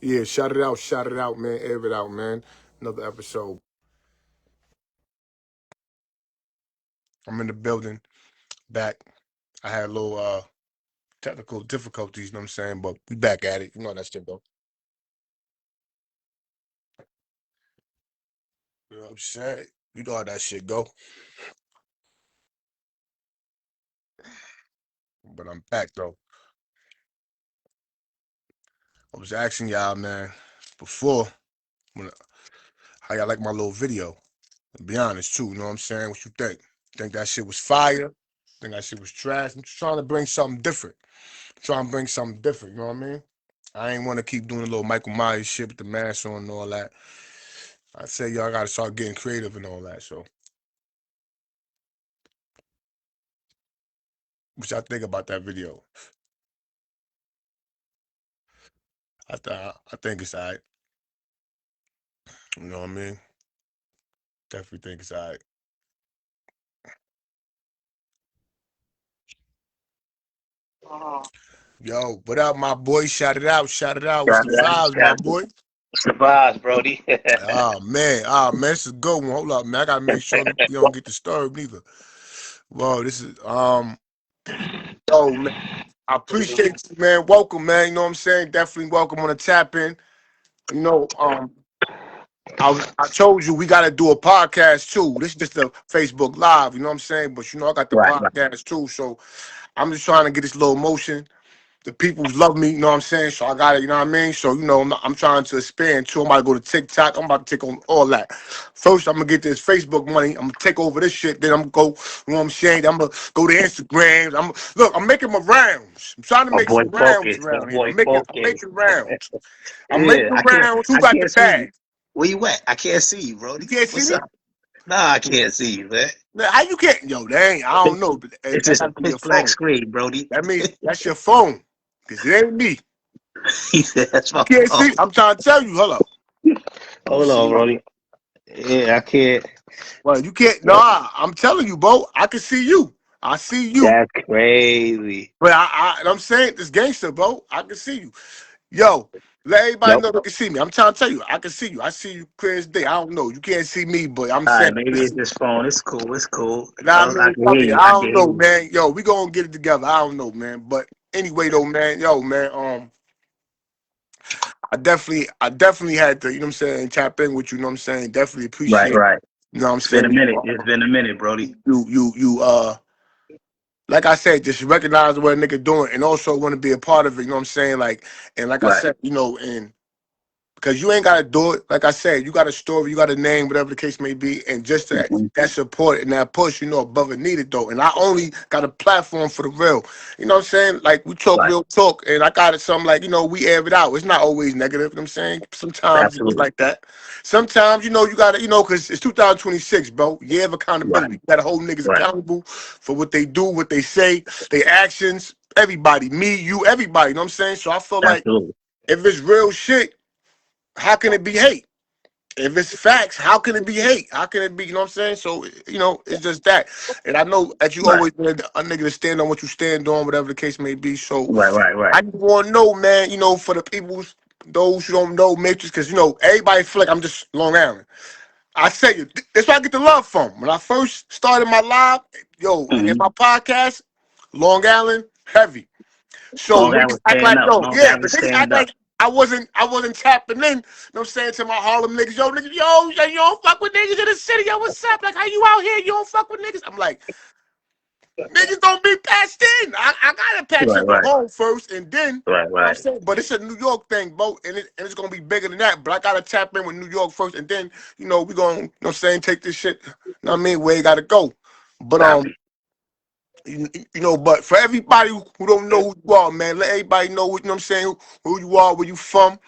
Yeah, shout it out, man. Air it out, man. Another episode. I'm in the building, back. I had a little technical difficulties, you know what I'm saying? But we back at it. You know how that shit go. You know what I'm saying? You know how that shit go. But I'm back though. I was asking y'all, man, before when how y'all like my little video. To be honest too, you know what I'm saying? What you think? Think that shit was fire? Think that shit was trash? I'm just trying to bring something different. Trying to bring something different, you know what I mean? I ain't want to keep doing a little Michael Myers shit with the mask on and all that. I say y'all gotta start getting creative and all that. So, what y'all think about that video? I think it's alright. You know what I mean? Definitely think it's alright. Yo, what up, my boy? Shout it out, shout it out. What's Got the it. vibes, my Got boy? the vibes, Brody. Oh man, this is a good one. Hold up, man. I gotta make sure we don't get disturbed neither. Whoa, this is oh man. I appreciate you, man. Welcome, man. You know what I'm saying? Definitely welcome on the tap in. You know, I told you we gotta do a podcast too. This is just a Facebook Live, you know what I'm saying? But you know, I got the Right, right. podcast too, so I'm just trying to get this little motion. The peoples love me, you know what I'm saying? So I got it, you know what I mean? So, you know, I'm trying to expand too. I'm about to go to TikTok. I'm about to take on all that. First, I'm going to get this Facebook money. I'm going to take over this shit. Then I'm going to go, you know what I'm saying? I'm going to go to Instagram. Look, I'm making my rounds. I'm trying to My make boy some rounds focus. My around here. boy I'm focus. making rounds. I'm Yeah, making rounds. Who I got the can't see you. bag? Where you at? I can't see you, You Brody. can't see What's me? up? Nah, I can't see you, man. Man, how you can't? Yo, that ain't, I don't know. It's That just a got to be pitch your black phone. screen, Brody. That means that's your phone. Because it ain't me. He said that's You my can't phone. see. I'm trying to tell you. Hold up. Let me Hold on, see. Brody. Yeah, I can't. Well, you can't. Nah, I'm telling you, bro. I can see you. I see you. That's crazy. But I'm saying this gangster, bro. I can see you. Yo, let everybody Nope. know they can see me. I'm trying to tell you, I can see you. I see you clear as day. I don't know. You can't see me, but I'm All saying right, maybe this. it's this phone. It's cool. It's cool. Nah, I I mean, can fuck hear it. you. I I don't can hear know, you. man. Yo, we gonna get it together. I don't know, man. But anyway, though, man. Yo, man. I definitely had to. You know what I'm saying? Tap in with you. You know what I'm saying? Definitely Right, appreciate. right. You know what I'm It's been a saying? minute. It's been a minute, Brody. You like I said, just recognize what a nigga doing and also want to be a part of it, you know what I'm saying? Like, and like I Right. said, you know, and because you ain't got to do it, like I said, you got a story, you got a name, whatever the case may be, and just Mhm. that support and that push, you know, above it needed though. And I only got a platform for the real, you know what I'm saying? Like, we talk Right. real talk, and I got it something like, you know, we air it out. It's not always negative, you know what I'm saying? Sometimes it's Absolutely. like that. Sometimes, you know, you got to, you know, because it's 2026, bro. Year of Right. accountability. You got to hold niggas Right. accountable for what they do, what they say, their actions, everybody, me, you, everybody, you know what I'm saying? So I feel like Absolutely. if it's real shit, how can it be hate? If it's facts, how can it be hate? How can it be, you know what I'm saying? So, you know, it's just that. And I know that you Right. always been a nigga to stand on what you stand on, whatever the case may be. So Right. Right. Right. I just want to know, man, you know, for the people's, those who don't know Matrix, because, you know, everybody feel like I'm just Long Island. I tell you, that's where I get the love from. When I first started my live, yo, in Mm-hmm. my podcast, Long Island, heavy. So Long niggas Island act stand like, up. yo, Long yeah, Island but niggas stand act up. like I wasn't tapping in. You know what I'm saying to my Harlem niggas, yo, niggas, yo, you don't fuck with niggas in the city, yo, what's up? Like, how you out here? You don't fuck with niggas? I'm like, niggas don't be patched in. I gotta patch Right. in the Right. home first, and then, you Right. know what I'm Right. saying? But it's a New York thing, bro, and it's gonna be bigger than that. But I gotta tap in with New York first, and then, you know, we gonna, you know what I'm saying, take this shit, you know what I mean, where you gotta go. But Copy. you know, but for everybody who don't know who you are, man, let everybody know, you know what I'm saying, who you are, where you from,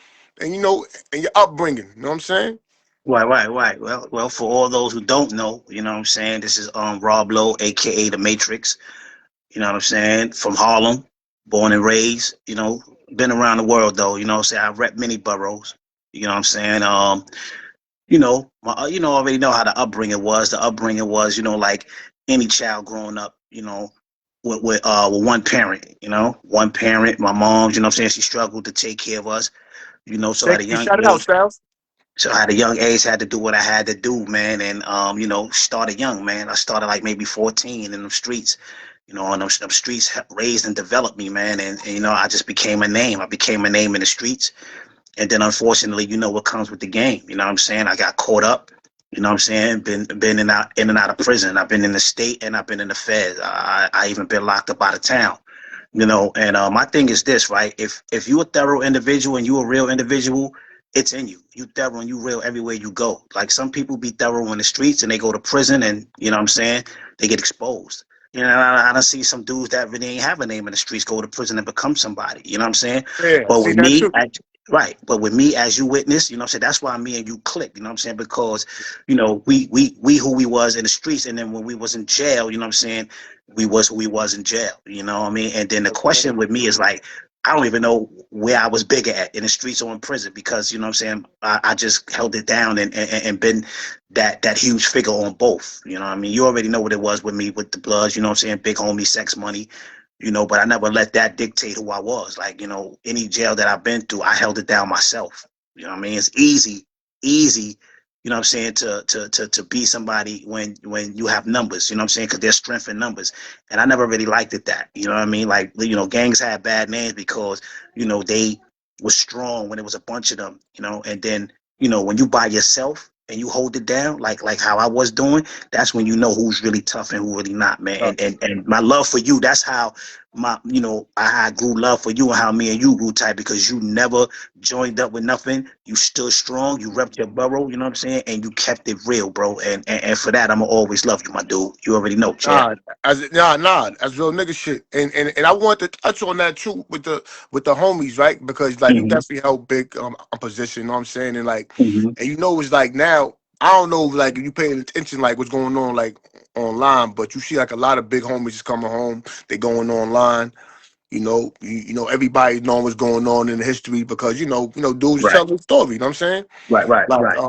and you know, and your upbringing. You know what I'm saying? Right. Right. Right. Well. For all those who don't know, you know what I'm saying. This is Rob Lowe, aka the Matrix. You know what I'm saying. From Harlem, born and raised. You know, been around the world though. You know what I'm saying. I rep many boroughs. You know what I'm saying. Already know how the upbringing was. The upbringing was, like any child growing up, with one parent, one parent. My mom, you know what I'm saying, she struggled to take care of us. You know, so at Thank a you. young Shout it out, age, Styles. so at a young age, had to do what I had to do, man, and you know, started young, man. I started like maybe 14 in the streets. You know, on them streets raised and developed me, man, and you know, I just became a name. I became a name in the streets, and then unfortunately, you know what comes with the game. You know what I'm saying? I got caught up. You know what I'm saying? Been in and out of prison. I've been in the state and I've been in the feds. I even been locked up out of town. You know, and my thing is this, right? If you a thorough individual and you a real individual, it's in you. You thorough and you real everywhere you go. Like some people be thorough in the streets and they go to prison and you know what I'm saying, they get exposed. You know, I don't see some dudes that really ain't have a name in the streets go to prison and become somebody. You know what I'm saying? Yeah, But see with that me, too. right. But with me, as you witness, you know what I'm saying, that's why me and you click. You know what I'm saying? Because you know we who we was in the streets, and then when we was in jail, you know what I'm saying, we was who we was in jail. You know what I mean? And then the question with me is like, I don't even know where I was bigger at in the streets or in prison because you know what I'm saying, I just held it down and been that huge figure on both. You know what I mean? You already know what it was with me with the Bloods. You know what I'm saying? Big homie, sex money. You know, but I never let that dictate who I was. Like, you know, any jail that I've been through, I held it down myself. You know what I mean? It's easy, you know what I'm saying, to be somebody when you have numbers, you know what I'm saying? Because there's strength in numbers. And I never really liked it that. You know what I mean? Like, you know, gangs had bad names because, you know, they was strong when it was a bunch of them, you know, and then, you know, when you by yourself and you hold it down, like how I was doing, that's when you know who's really tough and who really not, man. And my love for you, that's how my, you know, I grew love for you and how me and you grew tight because you never joined up with nothing. You stood strong. You repped your borough. You know what I'm saying? And you kept it real, bro. And for that, I'ma always love you, my dude. You already know, champ. As real nigga shit. And I want to touch on that too with the homies, right? Because like you Mm-hmm. definitely held big a position, you know what I'm saying? And like Mm-hmm. and you know it's like now, I don't know like if you paying attention like what's going on like online, but you see like a lot of big homies just coming home, they going online. You know, everybody knowing what's going on in the history because dudes Right. tell the story. You know what I'm saying? Right. Right. Like, Right.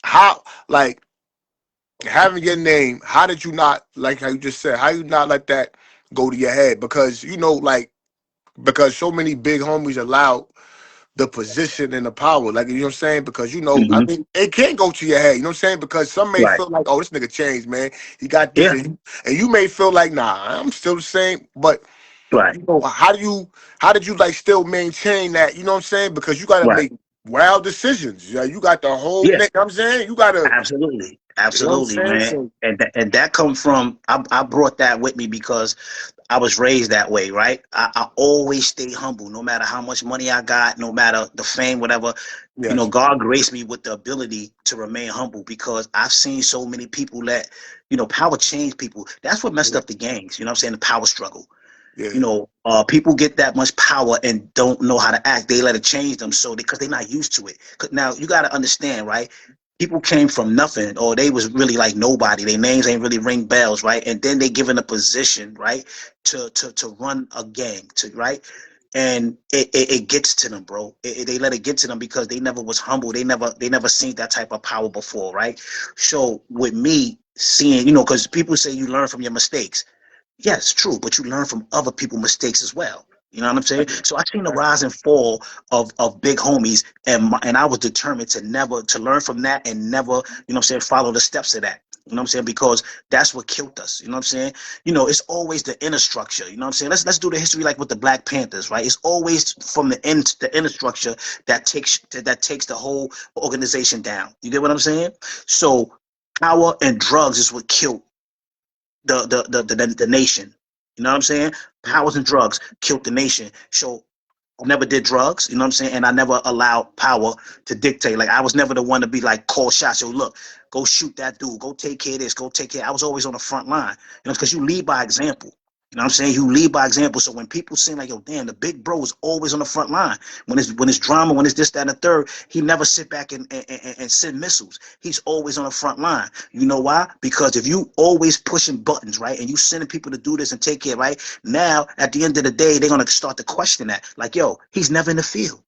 how, like, having your name, how did you not, like how you just said, how you not let that go to your head? Because, because so many big homies allowed the position and the power, like, you know what I'm saying? Because, I Mm-hmm. mean, it can't go to your head, you know what I'm saying? Because some may Right. feel like, oh, this nigga changed, man. He got this. Yeah. And you may feel like, nah, I'm still the same. But Right. how did you like still maintain that, you know what I'm saying? Because you gotta Right. make wild decisions. Yeah, you got the whole Yeah. neck, I'm saying? You gotta, Absolutely. you know what I'm Absolutely, saying? man. So And that come from I brought that with me because I was raised that way, right? I always stay humble, no matter how much money I got, no matter the fame, whatever. You know, yes. God graced me with the ability to remain humble because I've seen so many people let, you know, power change people. That's what messed Yeah. up the gangs. You know what I'm saying? The power struggle. You Yeah. know, people get that much power and don't know how to act. They let it change them so because they're not used to it. Now you got to understand, right? People came from nothing, or they was really like nobody. Their names ain't really ring bells, right? And then they given a position, right, to run a gang, to right, and it gets to them, bro. They let it get to them because they never was humble. They never seen that type of power before, right? So with me seeing, you know, because people say you learn from your mistakes. Yes, true, but you learn from other people's mistakes as well. You know what I'm saying? So I seen the rise and fall of big homies, and I was determined to never to learn from that and never, you know what I'm saying, follow the steps of that. You know what I'm saying? Because that's what killed us. You know what I'm saying? You know, it's always the inner structure. You know what I'm saying? Let's do the history like with the Black Panthers, right? It's always from the inner structure that takes the whole organization down. You get what I'm saying? So power and drugs is what killed the nation. You know what I'm saying? Powers and drugs killed the nation. So I never did drugs, you know what I'm saying? And I never allowed power to dictate. Like I was never the one to be like call shots. Yo, look, go shoot that dude. Go take care of this. Go take care. I was always on the front line. You know, because you lead by example. You know what I'm saying? You lead by example. So when people seem like, yo, damn, the big bro is always on the front line. When it's drama, when it's this, that, and the third, he never sit back and send missiles. He's always on the front line. You know why? Because if you always pushing buttons, right, and you sending people to do this and take care, right? Now, at the end of the day, they're gonna start to question that. Like, yo, he's never in the field.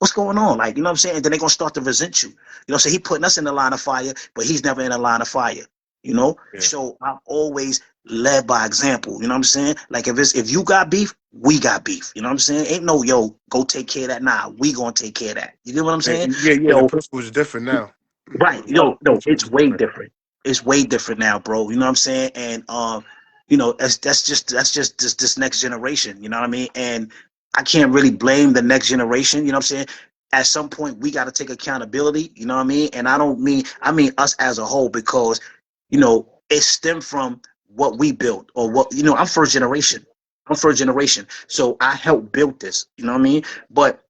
What's going on? Like, you know what I'm saying? And then they're gonna start to resent you. You know, so he putting us in the line of fire, but he's never in the line of fire. You know? Yeah. So I always led by example. You know what I'm saying? Like if you got beef, we got beef. You know what I'm saying? Ain't no yo, go take care of that. Nah, we gonna take care of that. You get what I'm saying? Yeah. The So principle is different now. right, The no, principle it's is way different. different. It's way different now, bro. You know what I'm saying? And that's just this next generation. You know what I mean? And I can't really blame the next generation. You know what I'm saying? At some point, we got to take accountability. You know what I mean? And I mean us as a whole, because it stemmed from what we built, or what I'm first generation. I'm first generation, so I helped build this. You know what I mean? But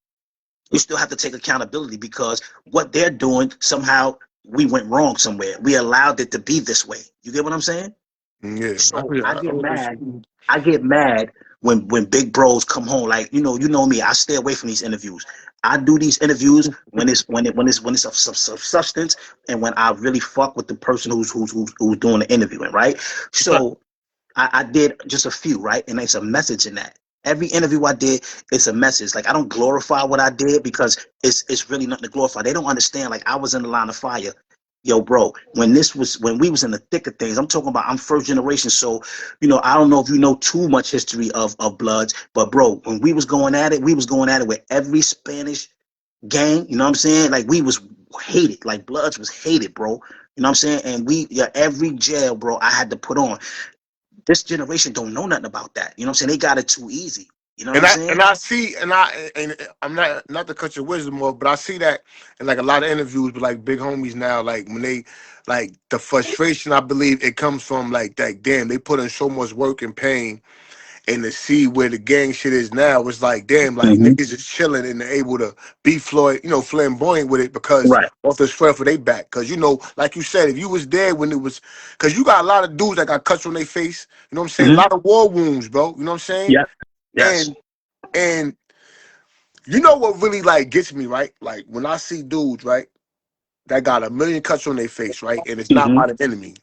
you still have to take accountability, because what they're doing, somehow we went wrong somewhere. We allowed it to be this way. You get what I'm saying? Yeah. So I get mad. I get mad when big bros come home. Like you know me. I stay away from these interviews. I do these interviews when it's of substance, and when I really fuck with the person who's doing the interviewing, right? So I did just a few, right? And there's a message in that. Every interview I did, it's a message. Like, I don't glorify what I did, because it's really nothing to glorify. They don't understand. Like, I was in the line of fire. Yo, bro, when we was in the thick of things, I'm talking about, I'm first generation. So, I don't know if you know too much history of Bloods, but bro, when we was going at it, with every Spanish gang. You know what I'm saying? Like, we was hated. Like, Bloods was hated, bro. You know what I'm saying? And every jail, bro, I had to put on. This generation don't know nothing about that. You know what I'm saying? They got it too easy. You know what And I'm I saying? and I see and I'm not to cut your wisdom off, but I see that in like a lot of interviews with like big homies now, like when they like the frustration, I believe it comes from like that. Damn, they put in so much work and pain, and to see where the gang shit is now, it's like damn, like Mm-hmm. niggas is chilling and they're able to be flamboyant with it because Right. off the strength of they back. Because like you said, if you was there when it was, because you got a lot of dudes that got cuts on their face. You know what I'm saying? A Mm-hmm. lot of war wounds, bro. You know what I'm saying? Yeah. Yes. And and you know what really like gets me, right? Like when I see dudes, right, that got a million cuts on their face, right, and it's not Mm-hmm. by the enemy.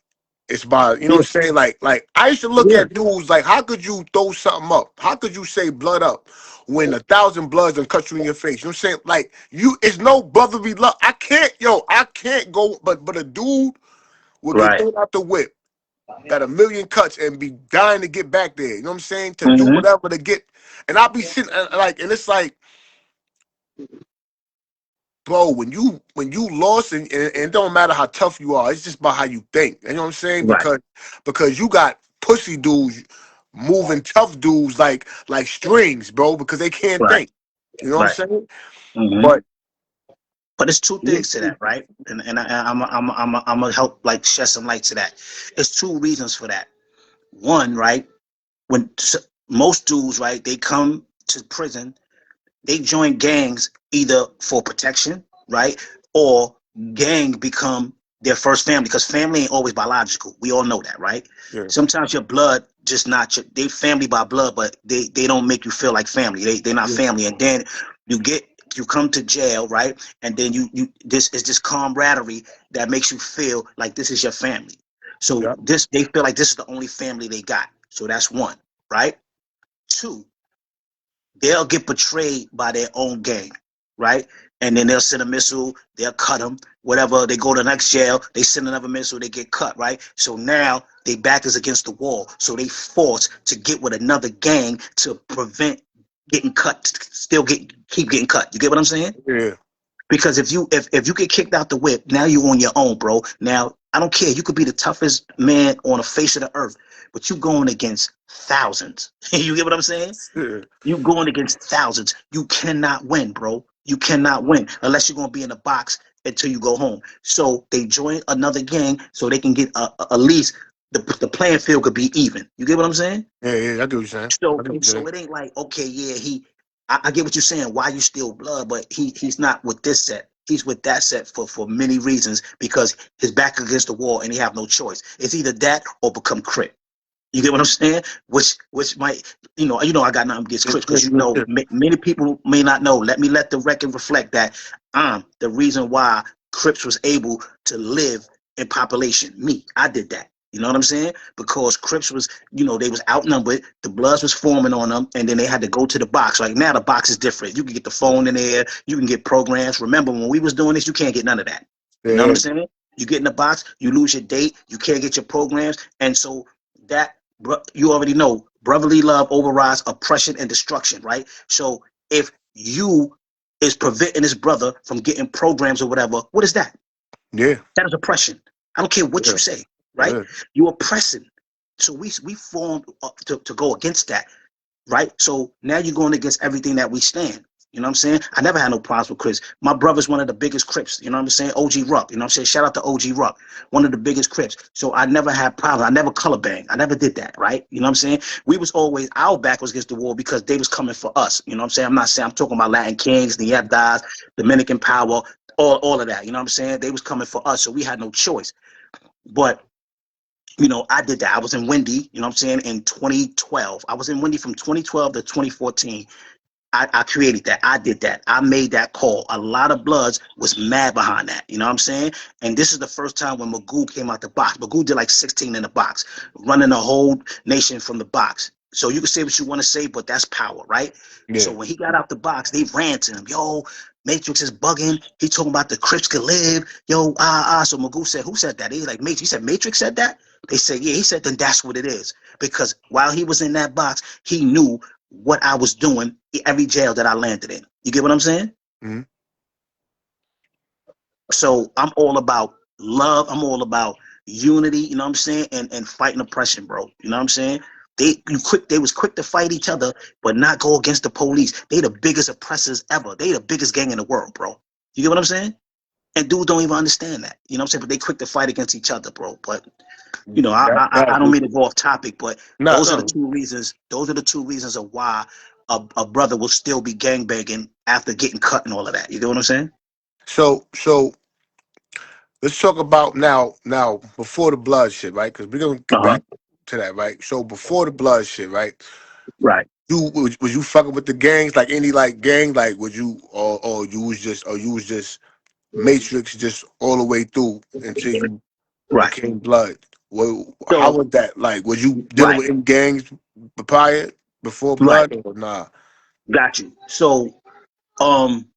It's by, you know Yeah. what I'm saying? Like I used to look Yeah. at dudes like, how could you throw something up? How could you say blood up when 1,000 bloods and cut you in your face? You know what I'm saying? Like it's no brotherly love. I can't go, but a dude will get Right. thrown out the whip, got a million cuts and be dying to get back there. You know what I'm saying? To do Mm-hmm. whatever to get, and I'll be sitting and it's like, bro, when you lost and it don't matter how tough you are, it's just about how you think. You know what I'm saying? Right. Because you got pussy dudes moving tough dudes like strings, bro, because they can't Right. think. You know what I'm Right. saying? Mm-hmm. But But it's two things to that, right? And I'm gonna help like shed some light to that. It's two reasons for that. One, right? When most dudes, right, they come to prison, they join gangs either for protection, right, or gang become their first family, because family ain't always biological. We all know that, right? yeah, Sometimes your blood just not they family by blood, but they don't make you feel like family. They're not yeah, family, and then you get you come to jail, right? And then you this is this camaraderie that makes you feel like this is your family. So yeah, this they feel like this is the only family they got. So that's one, right? Two, they'll get betrayed by their own gang, right? And then they'll send a missile, they'll cut them, whatever. They go to the next jail, they send another missile, they get cut, right? So now they back is against the wall. So they force to get with another gang to prevent getting cut, keep getting cut. You get what I'm saying? yeah, Because if you get kicked out the whip, now you're on your own, bro. Now I don't care. You could be the toughest man on the face of the earth, but you going against thousands. You get what I'm saying? yeah, You going against thousands. You cannot win, bro. You cannot win unless you're gonna be in a box until you go home. So they join another gang so they can get at least the playing field could be even. You get what I'm saying? yeah. I get what you're saying. I So get what you're so saying. it ain't like, okay, yeah, I get what you're saying. Why you still blood? But he's not with this set. He's with that set for many reasons, because his back against the wall and he have no choice. It's either that or become Crip. You get what I'm saying? Which might, I got nothing against Yeah, Crips, yeah, because yeah, many people may not know. Let the record reflect that I'm the reason why Crips was able to live in population. I did that. You know what I'm saying? Because Crips was, they was outnumbered. The Bloods was forming on them, and then they had to go to the box. Like now, the box is different. You can get the phone in there. You can get programs. Remember when we was doing this, you can't get none of that. You know what I'm yeah, saying? You get in the box, you lose your date, you can't get your programs, and so you already know, brotherly love overrides oppression and destruction, right? So if you is preventing his brother from getting programs or whatever, what is that? Yeah. That is oppression. I don't care what Yeah. you say, right? Yeah. You're oppressing. So we formed to go against that, right? So now you're going against everything that we stand. You know what I'm saying? I never had no problems with Crips. My brother's one of the biggest Crips. You know what I'm saying? OG Ruck. You know what I'm saying? Shout out to OG Ruck, one of the biggest Crips. So I never had problems. I never color bang. I never did that, right? You know what I'm saying? We was always, our back was against the wall because they was coming for us. You know what I'm saying? I'm not saying, I'm talking about Latin Kings, the Yabdas, Dominican Power, all of that. You know what I'm saying? They was coming for us, so we had no choice. But I did that. I was in Wendy, you know what I'm saying, in 2012. I was in Wendy from 2012 to 2014. I created that. I did that. I made that call. A lot of Bloods was mad behind that. You know what I'm saying? And this is the first time when Magoo came out the box. Magoo did like 16 in the box, running the whole nation from the box. So you can say what you want to say, but that's power, right? So Yeah. when he got out the box, they ran to him. Yo, Matrix is bugging. He talking about the Crips could live. Yo, So Magoo said, who said that? He's like, Matrix. He said, Matrix said that? They said, yeah. He said, then that's what it is. Because while he was in that box, he knew what I was doing every jail that I landed in. You get what I'm saying? Mm-hmm. So I'm all about love. I'm all about unity, you know what I'm saying? And fighting oppression, bro. You know what I'm saying? They was quick to fight each other, but not go against the police. They the biggest oppressors ever. They the biggest gang in the world, bro. You get what I'm saying? And dudes don't even understand that. You know what I'm saying? But they quick to fight against each other, bro. But I don't mean to go off topic, but No, those are the no. two reasons. Those are the two reasons of why a brother will still be gangbanging after getting cut and all of that. You get what I'm saying? So let's talk about now before the blood shit, right? Because we're gonna get Uh-huh. back to that, right? So before the blood shit, right? Right. Was you fucking with the gangs, like any like gang, like would you or you was just Matrix just all the way through until you Right. became blood? Well, how So was that like? Was you dealing right. with any gangs prior before Right. blood or nah? Got you. So um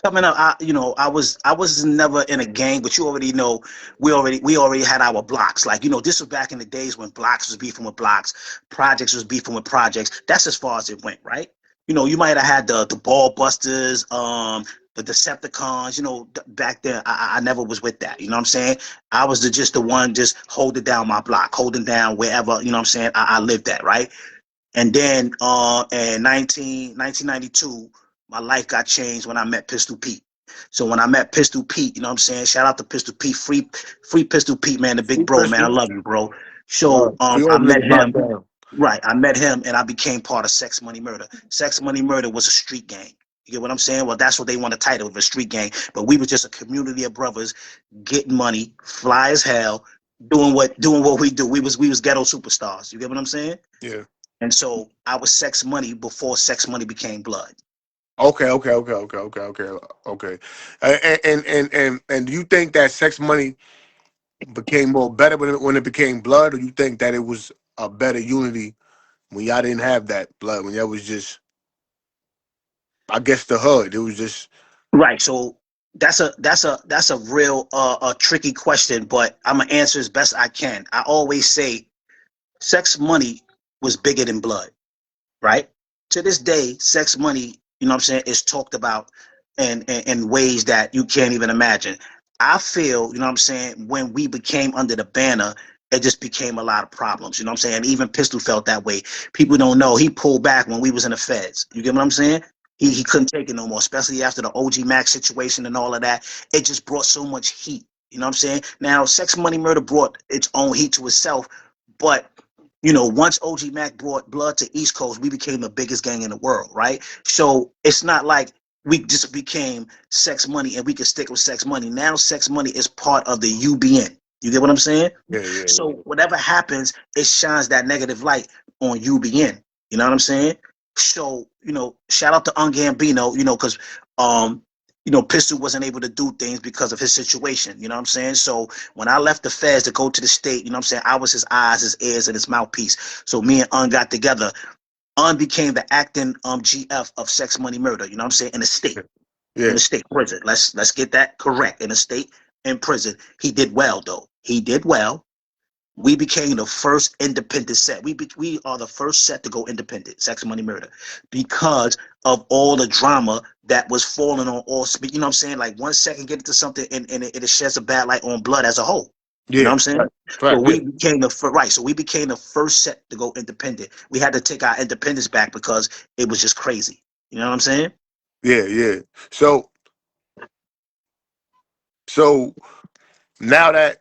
coming up, I was never in a gang, but you already know we already had our blocks. Like, this was back in the days when blocks was beefing with blocks, projects was beefing with projects. That's as far as it went, right? You might have had the ball busters, the Decepticons. Back then I never was with that. You know what I'm saying? I was just the one just holding down my block, holding down wherever, you know what I'm saying, I lived at, right? And then in 1992, my life got changed when I met Pistol Pete. So when I met Pistol Pete, you know what I'm saying? Shout out to Pistol Pete, free Pistol Pete, man, the big Free bro, man. I pistol. love you, bro. So We I all met niggas locked him. down. Right. I met him and I became part of Sex Money Murder. Sex Money Murder was a street gang. You get what I'm saying? Well, that's what they want to title of a street gang. But we were just a community of brothers getting money, fly as hell, doing what we do. We was ghetto superstars. You get what I'm saying? Yeah. And so I was Sex Money before Sex Money became Blood. Okay. And do you think that Sex Money became more better when it became blood, or you think that it was a better unity when y'all didn't have that blood, when y'all was just, I guess, the hood? It was just Right. So that's a real tricky question, but I'm gonna answer as best I can. I always say Sex Money was bigger than Blood, right? To this day, Sex Money, you know what I'm saying, is talked about in ways that you can't even imagine. I feel, you know what I'm saying, when we became under the banner, it just became a lot of problems. You know what I'm saying? Even Pistol felt that way. People don't know he pulled back when we was in the feds. You get what I'm saying? He couldn't take it no more, especially after the OG Max situation and all of that. It just brought so much heat. You know what I'm saying? Now, Sex Money Murder brought its own heat to itself, but once OG Mac brought blood to East Coast, we became the biggest gang in the world, right? So it's not like we just became Sex Money and we could stick with Sex Money. Now Sex Money is part of the UBN. You get what I'm saying? So yeah. whatever happens, it shines that negative light on UBN. You know what I'm saying? So, shout out to Ungambino, because Pistol wasn't able to do things because of his situation. You know what I'm saying? So when I left the feds to go to the state, you know what I'm saying, I was his eyes, his ears, and his mouthpiece. So me and Un got together. Un became the acting GF of Sex Money Murder, you know what I'm saying, in the state. In Yeah. the state prison. Let's get that correct. In the state in prison. He did well though. He did well. we became the first independent set. We are the first set to go independent, Sex Money Murder, because of all the drama that was falling on all. You know what I'm saying? Like 1 second get into something and it sheds a bad light on blood as a whole. You know what I'm saying? So we became the first, right. So we became the first set to go independent. We had to take our independence back because it was just crazy. You know what I'm saying? Yeah, yeah. So now that,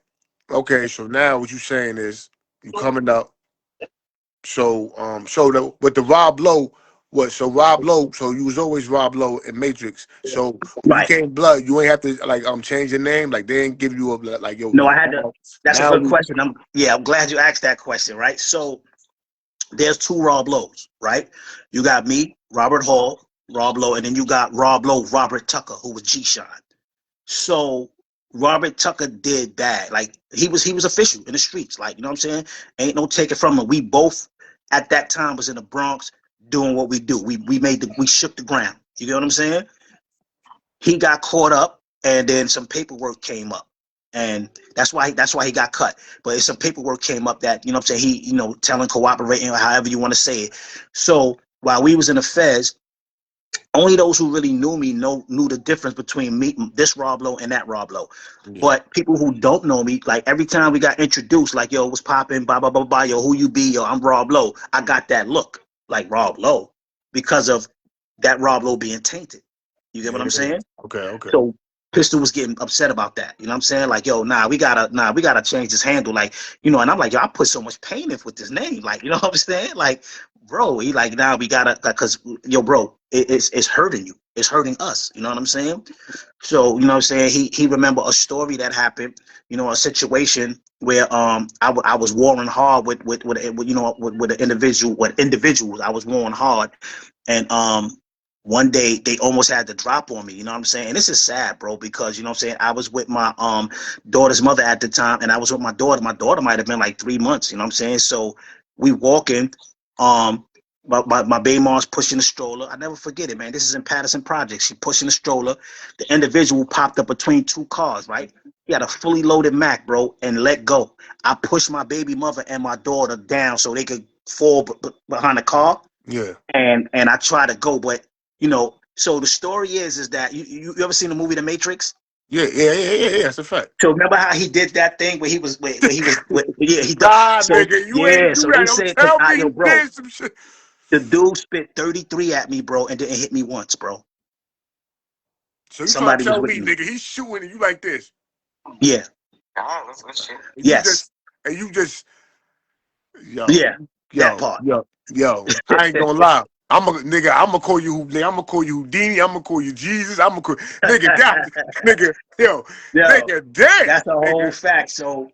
okay, so now what you saying is you coming up. So with the Rob Lowe, what? So Rob Lowe, so you was always Rob Lowe in Matrix. So when you Right. came Blood, you ain't have to like change your name. Like they didn't give you a like yo. No, I had to. That's a now good question. I'm glad you asked that question. Right. So there's 2 Rob Lowe's, right? You got me, Robert Hall, Rob Lowe, and then you got Rob Lowe, Robert Tucker, who was G-Shine. So Robert Tucker did bad. Like he was official in the streets. Like, you know what I'm saying? Ain't no taking from him. We both at that time was in the Bronx doing what we do. We shook the ground. You get what I'm saying? He got caught up and then some paperwork came up. And that's why he got cut. But some paperwork came up that, you know what I'm saying, he, you know, telling, cooperating, or however you want to say it. So while we was in the Feds, only those who really knew me knew the difference between me, this Rob Lowe, and that Rob Lowe. Yeah. But people who don't know me, like every time we got introduced, like, yo, what's popping, blah, blah, blah, blah, yo, who you be, yo, I'm Rob Lowe. I got that look like Rob Lowe because of that Rob Lowe being tainted. You get what I'm saying? Okay. So Pistol was getting upset about that. You know what I'm saying? Like, yo, we gotta change this handle. Like, you know, and I'm like, yo, I put so much pain in with this name. Like, you know what I'm saying? Like, bro, he like, we gotta, cause yo, bro, it's hurting you. It's hurting us. You know what I'm saying? So, you know what I'm saying? He remember a story that happened, you know, a situation where I was warring hard with individuals. I was warring hard, and one day they almost had to drop on me, you know what I'm saying? And this is sad, bro, because, you know what I'm saying, I was with my daughter's mother at the time, and I was with my daughter. My daughter might have been like 3 months, you know what I'm saying? So we walking, my baby mom's pushing the stroller. I never forget it, man. This is in Patterson Projects. She pushing the stroller. The individual popped up between 2 cars, right? He had a fully loaded Mac, bro, and let go. I pushed my baby mother and my daughter down so they could fall behind the car. Yeah. And I tried to go, but you know, so the story is that you ever seen the movie The Matrix? Yeah, that's a fact. So remember how he did that thing where he was he did. So, nigga, you ain't do that. Don't tell me you did some shit. The dude spit 33 at me, bro, and didn't hit me once, bro. So you somebody trying to tell me, nigga, he's shooting and you like this? Yeah. Oh, that's good shit. Yes. You just yo, yeah, that part. Yo, I ain't gonna lie. I'm gonna call you Houdini. I'm gonna call you Jesus. I'm gonna call nigga, nigga, damn. That's a whole fact. So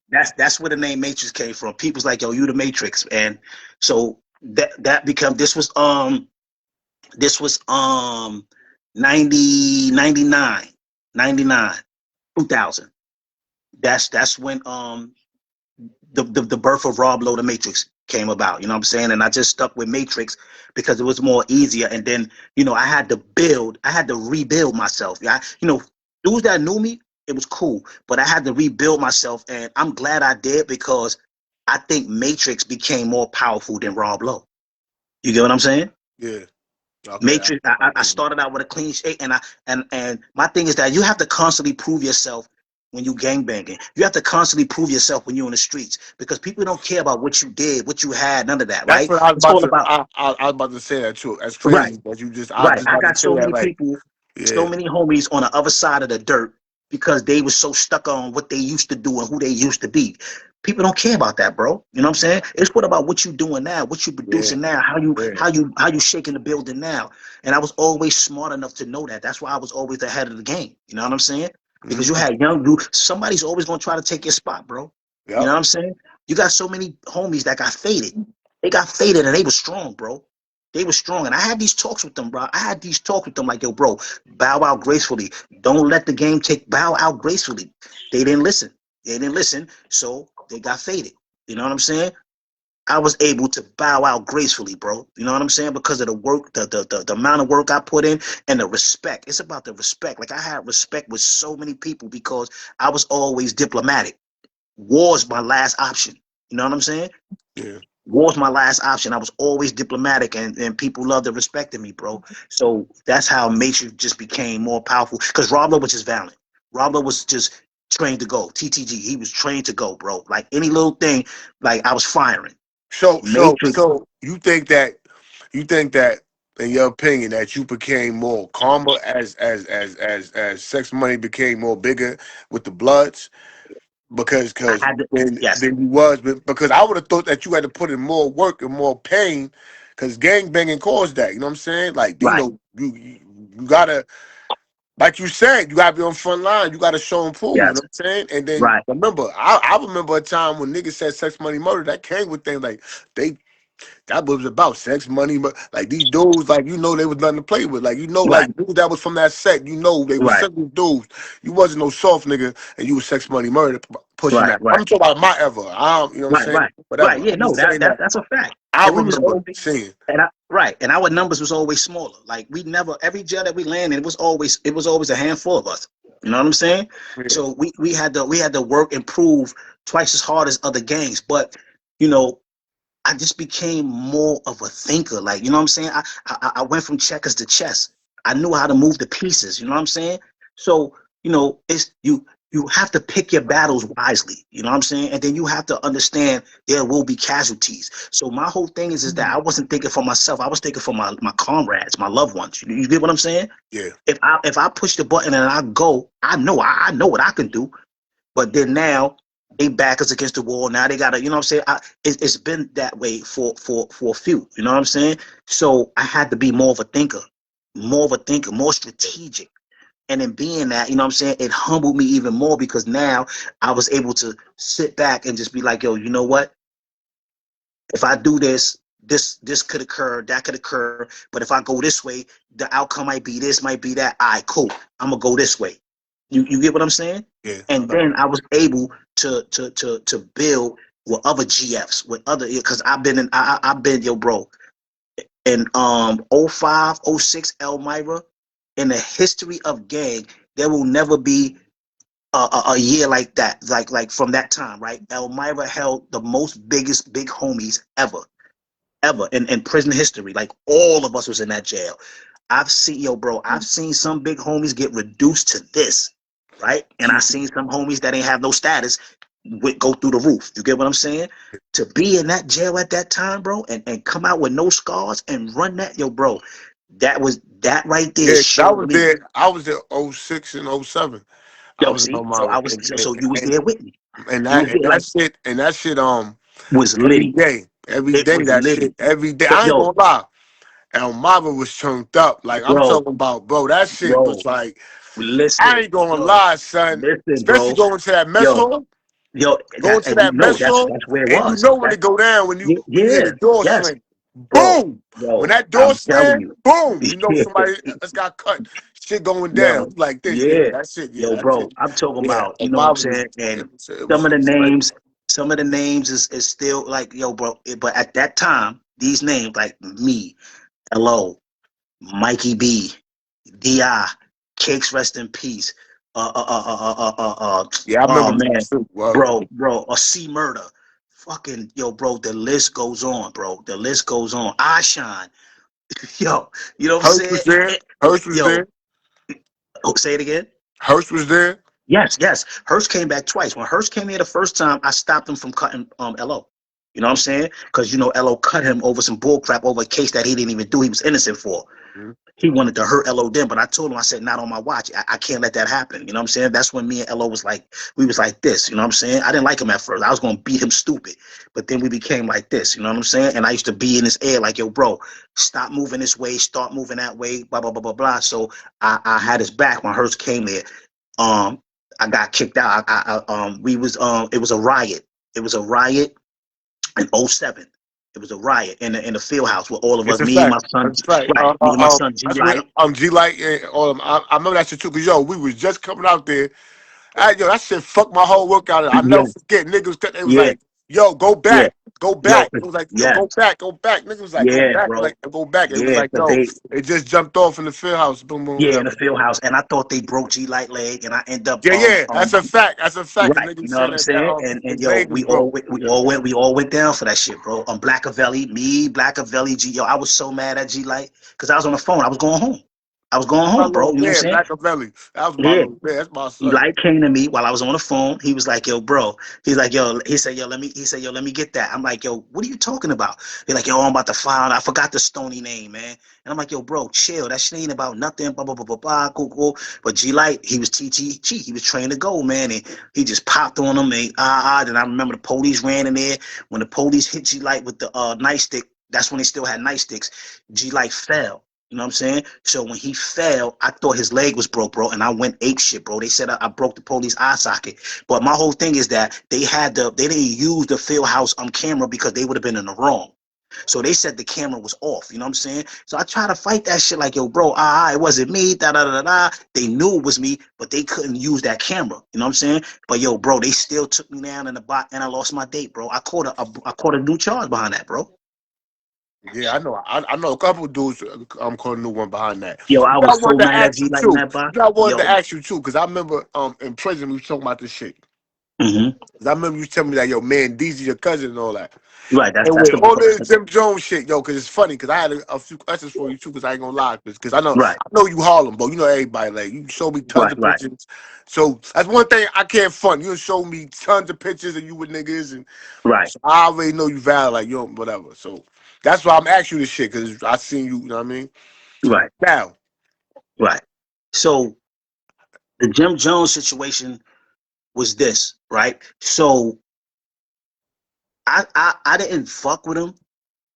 that's where the name Matrix came from. People's like, yo, you the Matrix, and so that become this was 99, 2000. That's when the birth of Rob Lowe, the Matrix, came about. You know what I'm saying? And I just stuck with Matrix because it was more easier. And then, you know, I had to rebuild myself. Dudes that knew me, it was cool, but I had to rebuild myself, and I'm glad I did because I think Matrix became more powerful than Rob Lowe. You get what I'm saying? Yeah. Okay. Matrix. I started out with a clean shake, and my thing is that you have to constantly prove yourself when you gangbanging. You have to constantly prove yourself when you're in the streets because people don't care about what you did, what you had, none of that, right? That's what I was about to say that too. That's crazy. Right. That you just I got so many people, so many homies on the other side of the dirt because they were so stuck on what they used to do and who they used to be. People don't care about that, bro. You know what I'm saying? It's what about what you doing now, what you producing now, how you shaking the building now. And I was always smart enough to know that. That's why I was always ahead of the game. You know what I'm saying? Because you had young dudes, somebody's always gonna try to take your spot, bro. Yep. You know what I'm saying? You got so many homies that got faded. They got faded and they were strong, bro. They were strong. And I had these talks with them, bro. I had these talks with them like, yo, bro, bow out gracefully. Don't let the game bow out gracefully. They didn't listen. So they got faded. You know what I'm saying? I was able to bow out gracefully, bro. You know what I'm saying? Because of the work, the amount of work I put in and the respect. It's about the respect. Like I had respect with so many people because I was always diplomatic. war's my last option. You know what I'm saying? Yeah. War's my last option. I was always diplomatic, and people loved and respected me, bro. So that's how Matrix just became more powerful. Because Rob Lowe was just valiant. Rob Lowe was just trained to go. TTG, he was trained to go, bro. Like any little thing, like I was firing. Matrix. So you think that in your opinion that you became more calmer as sex money became more bigger with the Bloods I because had to. Yes. than you was because I would have thought that you had to put in more work and more pain because gang banging caused that. You know what I'm saying? Like you Right. know you gotta. Like you said, you gotta be on front line. You gotta show and prove. You know Yes. what I'm saying? And then Right. remember, I remember a time when niggas said sex, money, murder. That came with things like they that was about sex, money, like these dudes, like they was nothing to play with. Like Right. like dudes that was from that set, they was Right. simple dudes. You wasn't no soft nigga, and you was sex, money, murder pushing Right. that. Right. I'm talking about my ever. I don't, you know what I'm Right. saying? Right. Whatever. Right. Yeah. I'm No, just saying that that's a fact. I And we was remember always seeing. and our numbers was always smaller. Like we never every jail that we landed, it was always a handful of us. You know what I'm saying? Yeah. So we had to work and prove twice as hard as other gangs. But you know, I just became more of a thinker. Like, you know what I'm saying? I went from checkers to chess. I knew how to move the pieces. You know what I'm saying? So, it's you have to pick your battles wisely. You know what I'm saying? And then you have to understand there will be casualties. So my whole thing is that I wasn't thinking for myself. I was thinking for my comrades, my loved ones. You get what I'm saying? Yeah. If I push the button and I go, I know what I can do. But then now they back us against the wall. Now they gotta, you know what I'm saying? It's been that way for a few. You know what I'm saying? So I had to be more of a thinker, more strategic. And in being that, you know what I'm saying, it humbled me even more because now I was able to sit back and just be like, yo, you know what? If I do this could occur, that could occur. But if I go this way, the outcome might be this, might be that. All right, cool. I'm gonna go this way. You get what I'm saying? Yeah. And then I was able to build with other GFs, with other because I've been yo bro in 05, 06 Elmira. In the history of gang, there will never be a year like that, like from that time, right? Elmira held the most biggest big homies ever in prison history. Like all of us was in that jail. I've seen some big homies get reduced to this, right? And I seen some homies that ain't have no status go through the roof. You get what I'm saying? To be in that jail at that time, bro, and come out with no scars and run that, yo, bro, that right there Yeah, I showed was me. there. I was there 06 and '07. I Yo, was in see, so Elmira, I was so you was there with me. and You was that there like and that shit was every litty. day, It was that shit litty. every day. But I ain't yo, gonna lie, Elmira was turned up. Like I'm bro, talking about, bro. That shit was bro, like I listen, ain't gonna yo, lie, son. listen, Especially bro, going to that mess yo, hall, going that to and you that know mess hall, that's where it and you was. know when That it go down when you hear yeah, the door yes, slam, bro, boom. When yo, that door I'm telling slam, you, boom. You know somebody else got cut. Shit going down. yo, Like this, yeah. yeah, That's it, yeah. yo, That's bro, it. I'm talking Yeah, about, you know what I'm Elmira was saying, and it some of the was crazy. names, is still like, yo, bro, but at that time, these names like me, Lo, Mikey B, Di, Cakes rest in peace. Yeah, I Oh remember that man, too. bro, a C murder. Fucking yo, bro, the list goes on, bro. The list goes on. I shine. Yo, you know what I'm Hurst saying? was there. Hurst was Yo, there. say it again. Hurst was there. Yes. Hurst came back twice. When Hurst came here the first time, I stopped him from cutting LO. You know what I'm saying? Because LO cut him over some bull crap over a case that he didn't even do. He was innocent for. Mhm. He wanted to hurt LO then, but I told him, I said, not on my watch. I can't let that happen. You know what I'm saying? That's when me and LO we was like this. You know what I'm saying? I didn't like him at first. I was going to beat him stupid. But then we became like this. You know what I'm saying? And I used to be in his ear like, yo, bro, stop moving this way. Start moving that way. Blah, blah, blah, blah, blah. So I had his back when Hurst came there. Um, I got kicked out. It was a riot. It was a riot in '07. It was a riot in the field house with all of It's us, a me and my fact. son, It's a fact. right? Me and my son G That's Light. what G Light and all of them. I remember that shit too. Cause yo, we was just coming out there. Yo, that shit fucked my whole workout. I never Yeah, forget niggas. They was yeah, like, yo, go Yeah, back, go yo, back. It was like, yo, yeah, go back, go back. Nigga was like, go yeah, back, bro, like go back. It was yeah, like, because yo, they, it just jumped off in the field house. Boom, boom, yeah, in the whatever. field house, and I thought they broke G Light leg, and I end up Yeah, yeah, that's a fact. That's a fact. Cause right, niggas you know what saying I'm that saying? And his yo, leg was broke. we all went down for that shit, bro. Blackavelli, me, Blackavelli, G. Yo, I was so mad at G Light because I was on the phone. I was going home. I was going My home, bro. little You know what I'm man, saying? Machiavelli. That was my Yeah. little man. That's my He son. like came to me while I was on the phone. He was like, "Yo, bro." He's like, "Yo." He said, let me get that." I'm like, "Yo, what are you talking about?" He's like, "Yo, I'm about to file. I forgot the Stony name, man." And I'm like, "Yo, bro, chill. That shit ain't about nothing." Blah blah blah blah blah. Cool, cool. But G Light, he was TTG. He was trained to go, man, and he just popped on him. And Then I remember the police ran in there. When the police hit G Light with the nightstick, that's when they still had nightsticks. G Light fell. You know what I'm saying? So when he fell, I thought his leg was broke, bro, and I went ape shit, bro. They said I broke the police eye socket. But my whole thing is that they didn't use the field house camera because they would have been in the wrong. So they said the camera was off. You know what I'm saying? So I tried to fight that shit like, yo, bro, it wasn't me. Da da da da. They knew it was me, but they couldn't use that camera. You know what I'm saying? But yo, bro, they still took me down in the bot, and I lost my date, bro. I caught a new charge behind that, bro. Yeah, I know. I know a couple of dudes. I'm calling a new one behind that. Yo, I I was so wanted to mad at ask G you like in too. that bot. I wanted Yo, to ask you too, because I remember in prison we was talking about this shit. mm-hmm. 'Cause I remember you telling me that, yo, man, DZ your cousin and all that. Right, And that's with the all this Jim Jones shit, yo, because it's funny, because I had a few questions for you too, because I ain't gonna lie, because right, I know you Harlem, bro. You know everybody. Like you show me tons right, of right. pictures. So that's one thing I can't front. You show me tons of pictures of you with niggas, and Right, so I already know you valid, like yo, whatever. So that's why I'm asking you this shit, because I seen you. You know what I mean? right, Now, right. So the Jim Jones situation was this, right? So I didn't fuck with him,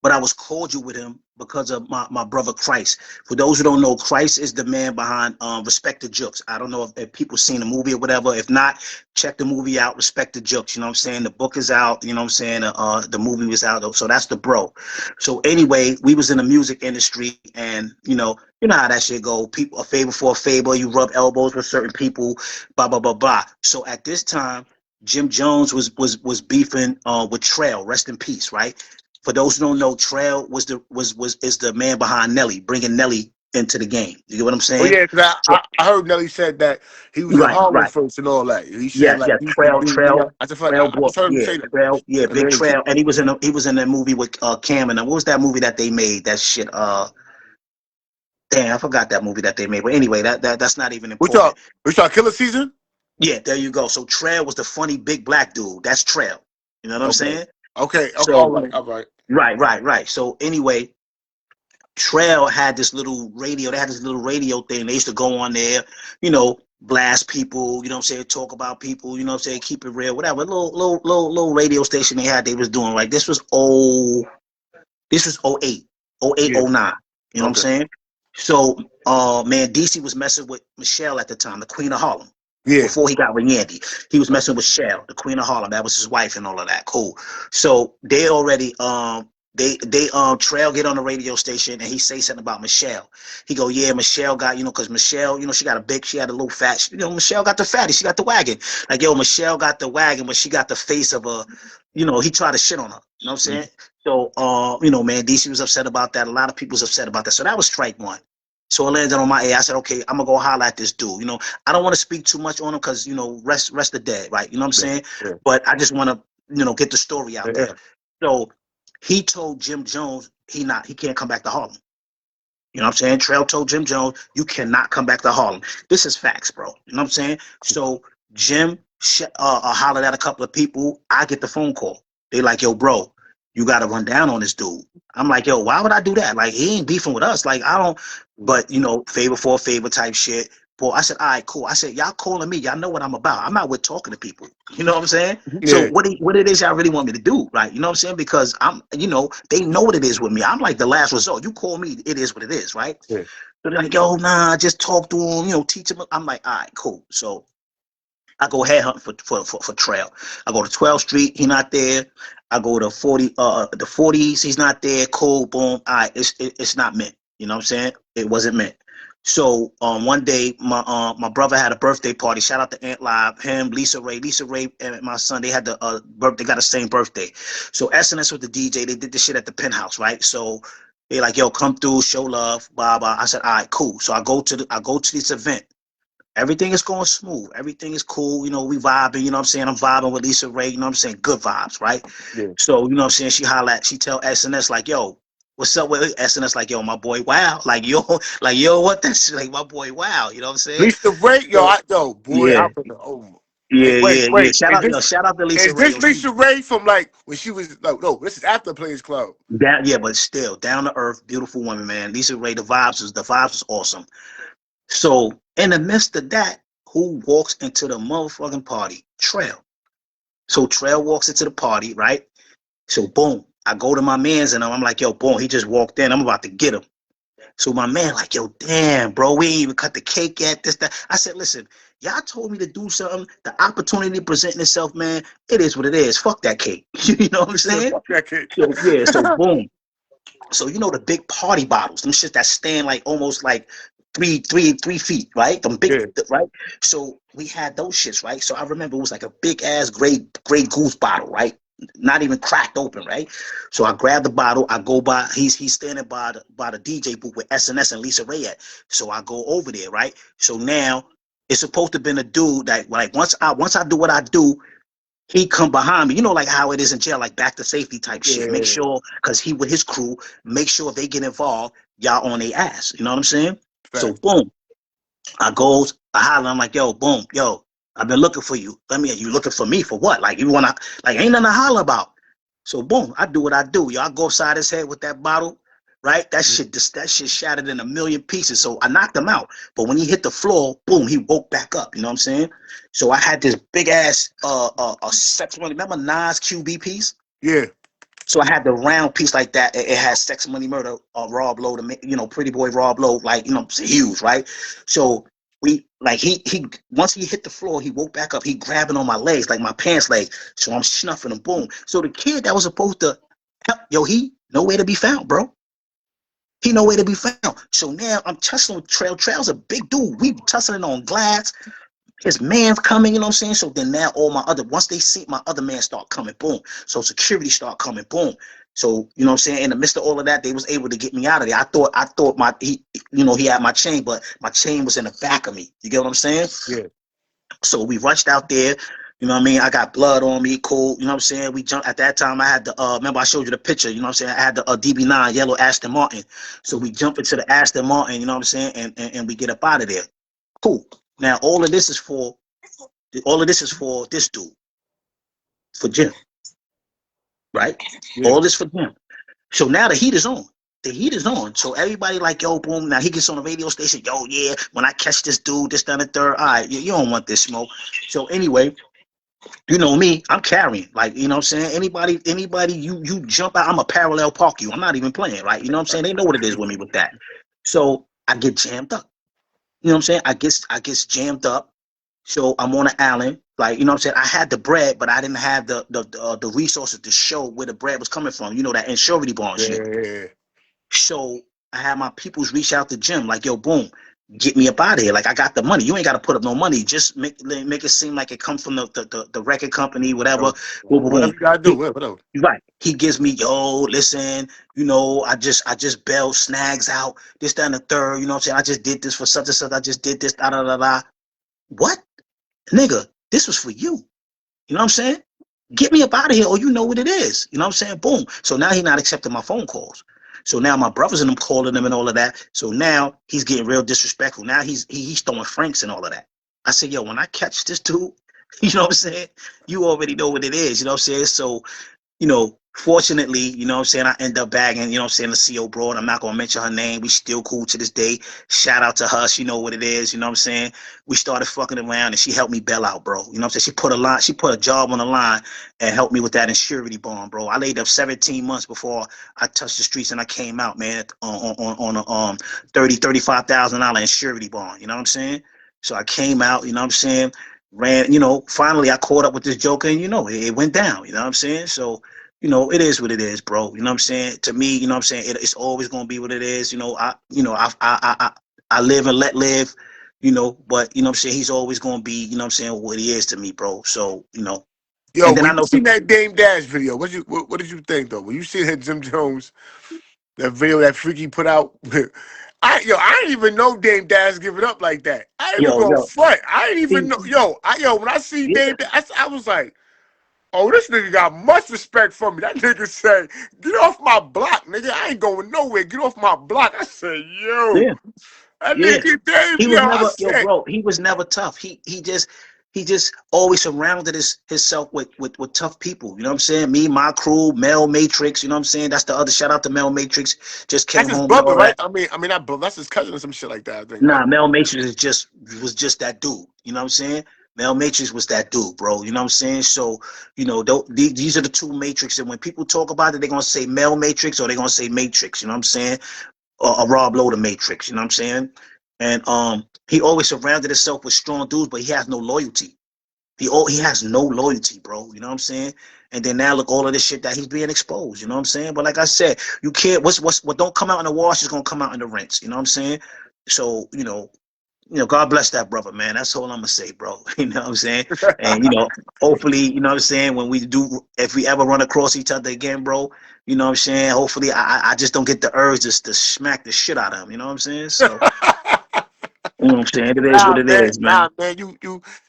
but I was cordial with him because of my brother Christ. For those who don't know, Christ is the man behind Respect the Jukes. I don't know if people seen the movie or whatever. If not, check the movie out, Respect the Jukes. You know what I'm saying? The book is out. You know what I'm saying? The movie was out. So that's the bro. So anyway, we was in the music industry, and you know how that shit go. People, a favor for a favor. You rub elbows with certain people. Blah blah blah blah. So at this time, Jim Jones was beefing with Trail. Rest in peace, right? For those who don't know, Trail is the man behind Nelly, bringing Nelly into the game. You get what I'm oh saying? yeah, because So, I heard Nelly said that he was in right, Harlem right. first and all that. He said Yes, like yes. he used to Trail, be. Trail, Trail I just bought, heard him yeah, say that Trail, yeah, in the Big interview. Trail, and he was in a movie with Cam, and what was that movie that they made? That shit. Damn, I forgot that movie that they made. But anyway, that's not even We important. talk, Killer Season. Yeah, there you go. So Trail was the funny big black dude. That's Trail. You know what I'm Okay. saying? Okay. All So right. All right. right, right, right. So anyway, Trail had this little radio. They had this little radio thing. They used to go on there, blast people, you know what I'm saying, talk about people, you know what I'm saying, keep it real, whatever. Little radio station they had, they was doing, right? This was 08, 08, Yeah. 09. You know what I'm Okay. saying? So man, DC was messing with Michelle at the time, the Queen of Harlem. Yeah. Before he got with Yandy, he was messing with Shell, the Queen of Harlem. That was his wife and all of that. Cool. So they already they Trail get on the radio station and he say something about Michelle. He go, yeah, Michelle got, because Michelle, she got she had a little fat, Michelle got the fatty, she got the wagon. Like, yo, Michelle got the wagon, but she got the face of a, he tried to shit on her. You know what I'm saying? So man, DC was upset about that. A lot of people was upset about that. So that was strike one. So it landed on my ear. I said, okay, I'm gonna go holler at this dude. I don't want to speak too much on him because rest the dead, right? You know what I'm saying? Yeah. But I just want to get the story out there. Yeah. So he told Jim Jones he can't come back to Harlem. You know what I'm saying? Trail told Jim Jones, you cannot come back to Harlem. This is facts, bro. You know what I'm saying? So Jim hollered at a couple of people. I get the phone call. They like, yo, bro, you got to run down on this dude. I'm like, yo, why would I do that? Like, he ain't beefing with us. Like, I don't, but, favor for a favor type shit. Boy, I said, all right, cool. I said, y'all calling me. Y'all know what I'm about. I'm out with talking to people. You know what I'm saying? So Yeah. what it is y'all really want me to do, right? You know what I'm saying? Because they know what it is with me. I'm like the last resort. You call me, it is what it is, right? Yeah. So they're like, yo, nah, just talk to him, teach him. I'm like, all right, cool. So I go headhunt for Trail. I go to 12th Street, he not there. I go to the 40s, he's not there. Cool, boom. All right, it's not meant. You know what I'm saying? It wasn't meant. So one day my brother had a birthday party. Shout out to Aunt Live, him, Lisa Ray, and my son. They had the they got the same birthday. So SNS with the DJ. They did this shit at the Penthouse, right? So they like, yo, come through, show love, blah blah. I said, all right, cool. So I go to this event. Everything is going smooth. Everything is cool. You know, we vibing. You know what I'm saying? I'm vibing with Lisa Ray. You know what I'm saying? Good vibes, right? Yeah. So, you know what I'm saying? She tell SNS like, yo, what's up with SNS? Like, yo, my boy, wow. Like, yo, what that's like, my boy, wow. You know what I'm saying? Lisa Ray, yo, So, boy, yeah, I'm in the Hey, yeah. wait. Shout out, yo, shout out to Lisa Is Ray. this Yo, Lisa Ray from like when she was no, this is after Players Club. yeah, but still, down to earth, beautiful woman, man. Lisa Ray, the vibes was awesome. So, in the midst of that, who walks into the motherfucking party? Trail. So Trail walks into the party, right? So boom, I go to my man's and I'm like, yo, boom, he just walked in. I'm about to get him. So my man like, yo, damn, bro, we ain't even cut the cake yet, this, that. I said, listen, y'all told me to do something. The opportunity presenting itself, man, it is what it is. Fuck that cake. You know what I'm saying? Fuck that kid. So, yeah, so boom. So you know the big party bottles, them shit that stand like almost like 3 feet, right? Them big, Yeah. right? So we had those shits, right? So I remember it was like a big ass Grey Goose bottle, right? Not even cracked open, right? So I grabbed the bottle. I go by. He's standing by the DJ booth with SNS and Lisa Ray at. So I go over there, right? So now it's supposed to have been a dude that like once I do what I do, he come behind me. You know, like how it is in jail, like back to safety type shit. Make Yeah. sure, because he with his crew, make sure if they get involved, y'all on their ass. You know what I'm saying? So Fact. boom, I goes, I holler, I'm like, yo, boom, yo, I've been looking for you. You looking for me for what? Like you wanna, like ain't nothing to holler about. So boom, I do what I do. Yo, I go upside his head with that bottle, right? That shit shattered in a million pieces. So I knocked him out. But when he hit the floor, boom, he woke back up. You know what I'm saying? So I had this big ass sex money. Remember Nas QB piece? Yeah. So I had the round piece like that. It had Sex Money Murder, Rob Lowe, Pretty Boy Rob Lowe, like, it's huge, right? So we like he once he hit the floor, he woke back up. He grabbing on my legs, like my pants leg. So I'm snuffing him, boom. So the kid that was supposed to help, yo, he nowhere to be found, bro. He nowhere to be found. So now I'm tussling with Trail. Trail's a big dude. We tussling on glass. His man's coming, you know what I'm saying? So then now once they see my other man start coming, boom. So security start coming, boom. So, you know what I'm saying? In the midst of all of that, they was able to get me out of there. I thought he had my chain, but my chain was in the back of me. You get what I'm saying? Yeah. So we rushed out there. You know what I mean? I got blood on me, cool. You know what I'm saying? We jumped at that time. I had the remember I showed you the picture. You know what I'm saying? I had the DB9 yellow Aston Martin. So we jump into the Aston Martin. You know what I'm saying? And we get up out of there. Cool. Now all of this is for this dude, for Jim, right? Yeah. All this for Jim. So now the heat is on. The heat is on. So everybody like, yo, boom. Now he gets on the radio station. Yo, yeah. When I catch this dude, this, down the third. All right, you don't want this smoke. So anyway, you know me, I'm carrying. Like, you know what I'm saying? Anybody, you jump out, I'm a parallel park you. I'm not even playing, right? You know what I'm saying? They know what it is with me with that. So I get jammed up. You know what I'm saying? I get jammed up. So I'm on an island. Like, you know what I'm saying? I had the bread, but I didn't have the resources to show where the bread was coming from. You know, that insurance bond shit. Yeah. So I had my peoples reach out to Jim, like, yo, boom, get me up out of here. Like, I got the money. You ain't got to put up no money. Just make it seem like it comes from the record company, whatever. Boom, boom, Whatever boom. you gotta do, whatever. Right. He gives me, yo, listen, I just bailed Snags out, this, that, and the third. You know what I'm saying? I just did this for such and such. I just did this, da, da, da, da. What? Nigga, this was for you. You know what I'm saying? Get me up out of here, or you know what it is. You know what I'm saying? Boom. So now he's not accepting my phone calls. So now my brothers and them calling him and all of that. So now he's getting real disrespectful. Now he's throwing franks and all of that. I said, yo, when I catch this dude, you know what I'm saying? You already know what it is. You know what I'm saying? So, fortunately, you know what I'm saying, I end up bagging, you know what I'm saying, the CO broad. I'm not going to mention her name. We still cool to this day. Shout out to her. She know what it is. You know what I'm saying? We started fucking around and she helped me bail out, bro. You know what I'm saying? She put a job on the line and helped me with that insurance bond, bro. I laid up 17 months before I touched the streets and I came out, man, on a $35,000 insurance bond. You know what I'm saying? So I came out, you know what I'm saying? Finally I caught up with this joker and, it went down. You know what I'm saying? So, it is what it is, bro. You know what I'm saying? To me, you know what I'm saying? It's always gonna be what it is. I I live and let live, you know, but you know what I'm saying, he's always gonna be, you know what I'm saying, what he is to me, bro. So, you know, Yo, and then I when you know seen people, that Dame Dash video, what did you think though? When you see that Jim Jones, that video that Freaky put out, I didn't even know Dame Dash give it up like that. I ain't even yo, going yo, front. I didn't even he, know. Yo, when I see yeah, Dame Dash, I was like, oh, this nigga got much respect for me. That nigga said, get off my block, nigga. I ain't going nowhere. Get off my block. I said, yo, yeah, that yeah. nigga Dame, He was yo, I never, yo, said, bro. He was never tough. He just always surrounded himself with tough people. You know what I'm saying? Me, my crew, Mel Matrix. You know what I'm saying? That's the other shout out to Mel Matrix. Just that's came his home and brother, all right? that. That's his cousin or some shit like that, I think, right? Nah, Mel Matrix is just was just that dude. You know what I'm saying? Mel Matrix was that dude, bro. You know what I'm saying? So, you know, these are the two Matrix. And when people talk about it, they're gonna say Mel Matrix or they're gonna say Matrix. You know what I'm saying? Or Rob Lowe the Matrix. You know what I'm saying? And he always surrounded himself with strong dudes, but he has no loyalty. He has no loyalty, bro. You know what I'm saying? And then now look all of this shit that he's being exposed. You know what I'm saying? But like I said, you can't. What don't come out in the wash is gonna come out in the rinse. You know what I'm saying? So God bless that brother, man. That's all I'm gonna say, bro. You know what I'm saying? And hopefully, you know what I'm saying, when we do, if we ever run across each other again, bro, you know what I'm saying? Hopefully I just don't get the urge just to smack the shit out of him. You know what I'm saying? So, you know what I'm saying? It is what it is, man. Nah, man.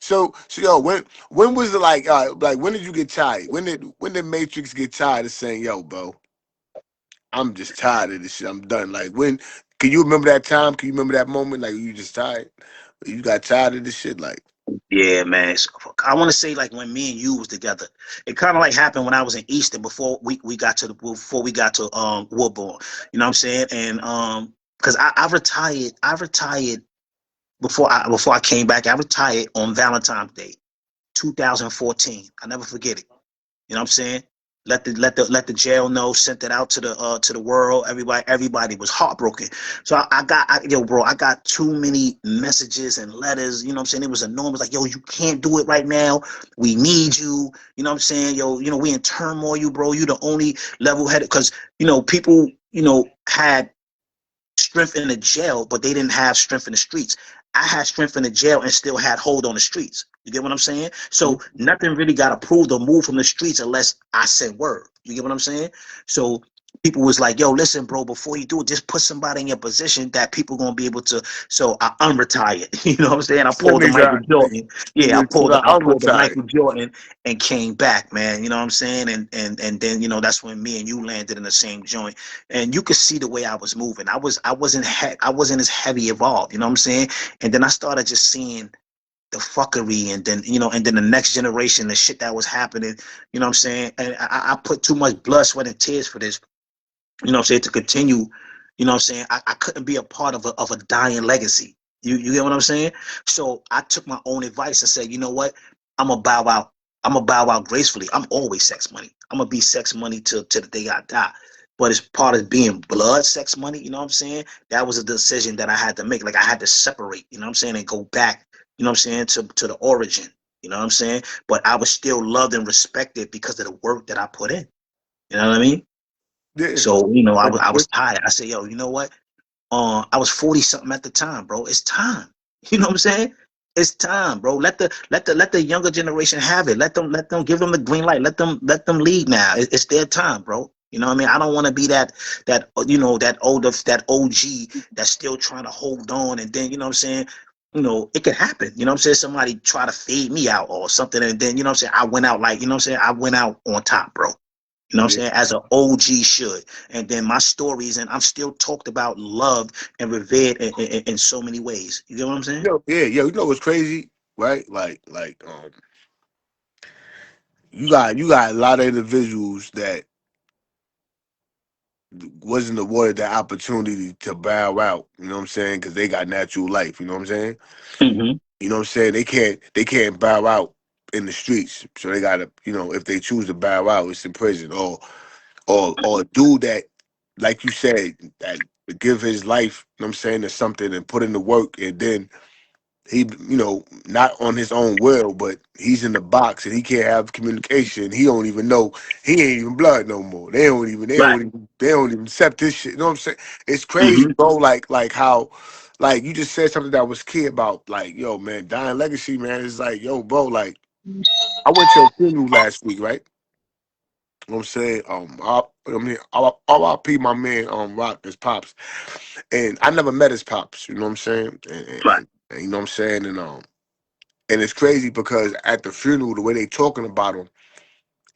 So yo, when was it like when did you get tired? When did Matrix get tired of saying, yo, bro, I'm just tired of this shit. I'm done. Like when can you remember that time? Can you remember that moment? Like you just tired? You got tired of this shit? Like Yeah, man. So, I want to say like when me and you was together, it kind of like happened when I was in Easton before we got to Woodbourne. You know what I'm saying? And because I retired before I came back. I retired on Valentine's Day, 2014. I never forget it. You know what I'm saying? Let the jail know. Sent it out to the world. Everybody was heartbroken. So yo, bro, I got too many messages and letters. You know what I'm saying? It was enormous. Like, yo, you can't do it right now. We need you. You know what I'm saying? Yo, we in turmoil, you bro. You the only level headed, because people had strength in the jail, but they didn't have strength in the streets. I had strength in the jail and still had hold on the streets. You get what I'm saying? So nothing really got approved or moved from the streets unless I said word. You get what I'm saying? So people was like, yo, listen, bro, before you do it, just put somebody in your position that people gonna be able to. So I unretired. You know what I'm saying? I that pulled the Michael Jordan. Yeah, nigga said I I'm pulled the retired. Michael Jordan and came back, man. You know what I'm saying? And then that's when me and you landed in the same joint, and you could see the way I was moving. I wasn't as heavy evolved. You know what I'm saying? And then I started just seeing the fuckery, and then the next generation, the shit that was happening. You know what I'm saying? And I put too much blood, sweat, and tears for this. You know what I'm saying? To continue. You know what I'm saying? I couldn't be a part of a dying legacy. You get what I'm saying? So I took my own advice and said, you know what? I'm gonna bow out. I'm gonna bow out gracefully. I'm always sex money. I'm gonna be sex money till the day I die. But as part of being blood sex money, you know what I'm saying? That was a decision that I had to make. Like, I had to separate, you know what I'm saying, and go back, you know what I'm saying, to the origin. You know what I'm saying? But I was still loved and respected because of the work that I put in. You know what I mean? Yeah. So, I was tired. I said, yo, you know what? I was 40 something at the time, bro. It's time. You know what I'm saying? It's time, bro. Let the younger generation have it. Let them give them the green light. Let them lead now. It's their time, bro. You know what I mean? I don't want to be that OG that's still trying to hold on, and then, you know what I'm saying? It could happen. You know what I'm saying? Somebody try to fade me out or something, and then, you know what I'm saying, I went out like, you know what I'm saying? I went out on top, bro. You know what I'm Yeah. saying? As an OG should. And then my stories, and I'm still talked about, loved, and revered in so many ways. You get what I'm saying? You know what's crazy, right? Like you got a lot of individuals that wasn't awarded the opportunity to bow out. You know what I'm saying? Because they got natural life. You know what I'm saying? Mm-hmm. You know what I'm saying? They can't bow out in the streets. So they gotta, if they choose to bow out, it's in prison. Or a dude that, like you said, that give his life, you know what I'm saying, to something and put in the work, and then he, not on his own will, but he's in the box and he can't have communication. He don't even know, he ain't even blood no more. They don't even Right. accept this shit. You know what I'm saying? It's crazy, Mm-hmm. bro. Like how, like you just said something that was key about like, yo, man, dying legacy, man. It's like, yo, bro, like I went to a funeral last week, right? You know what I'm saying? I mean, RIP my man, Rock, his pops. And I never met his pops, you know what I'm saying? Right. And you know what I'm saying? And it's crazy because at the funeral, the way they talking about him,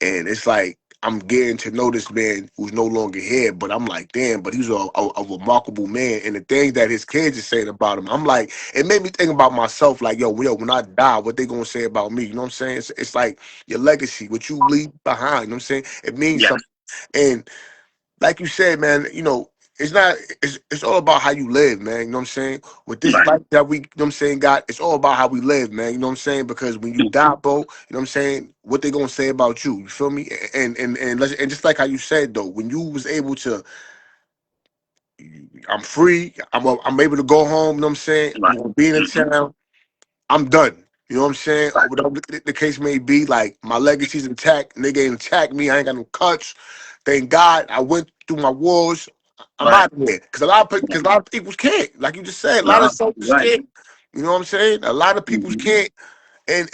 and it's like I'm getting to know this man who's no longer here, but I'm like, damn, but he's a remarkable man. And the things that his kids are saying about him, I'm like, it made me think about myself, like, yo, when I die, what they gonna say about me? You know what I'm saying? It's like your legacy, what you leave behind. You know what I'm saying? It means Yes. something. And like you said, man, you know, it's not it's all about how you live, man. You know what I'm saying? With this Right. life that we, you know what I'm saying, got, it's all about how we live, man. You know what I'm saying? Because when you die, bro, you know what I'm saying, what they gonna say about you. You feel me? And just like how you said though, when you was able to, I'm free, I'm able to go home, you know what I'm saying? Right. Being in Mhm. town, I'm done. You know what I'm saying? Right. Whatever the case may be, like my legacy's intact. Nigga ain't attacked me. I ain't got no cuts. Thank God. I went through my wars. I'm Right. out of here. Because a lot of people can't. Like you just said, a lot of soldiers Right. can't. You know what I'm saying? A lot of people Mhm. can't. And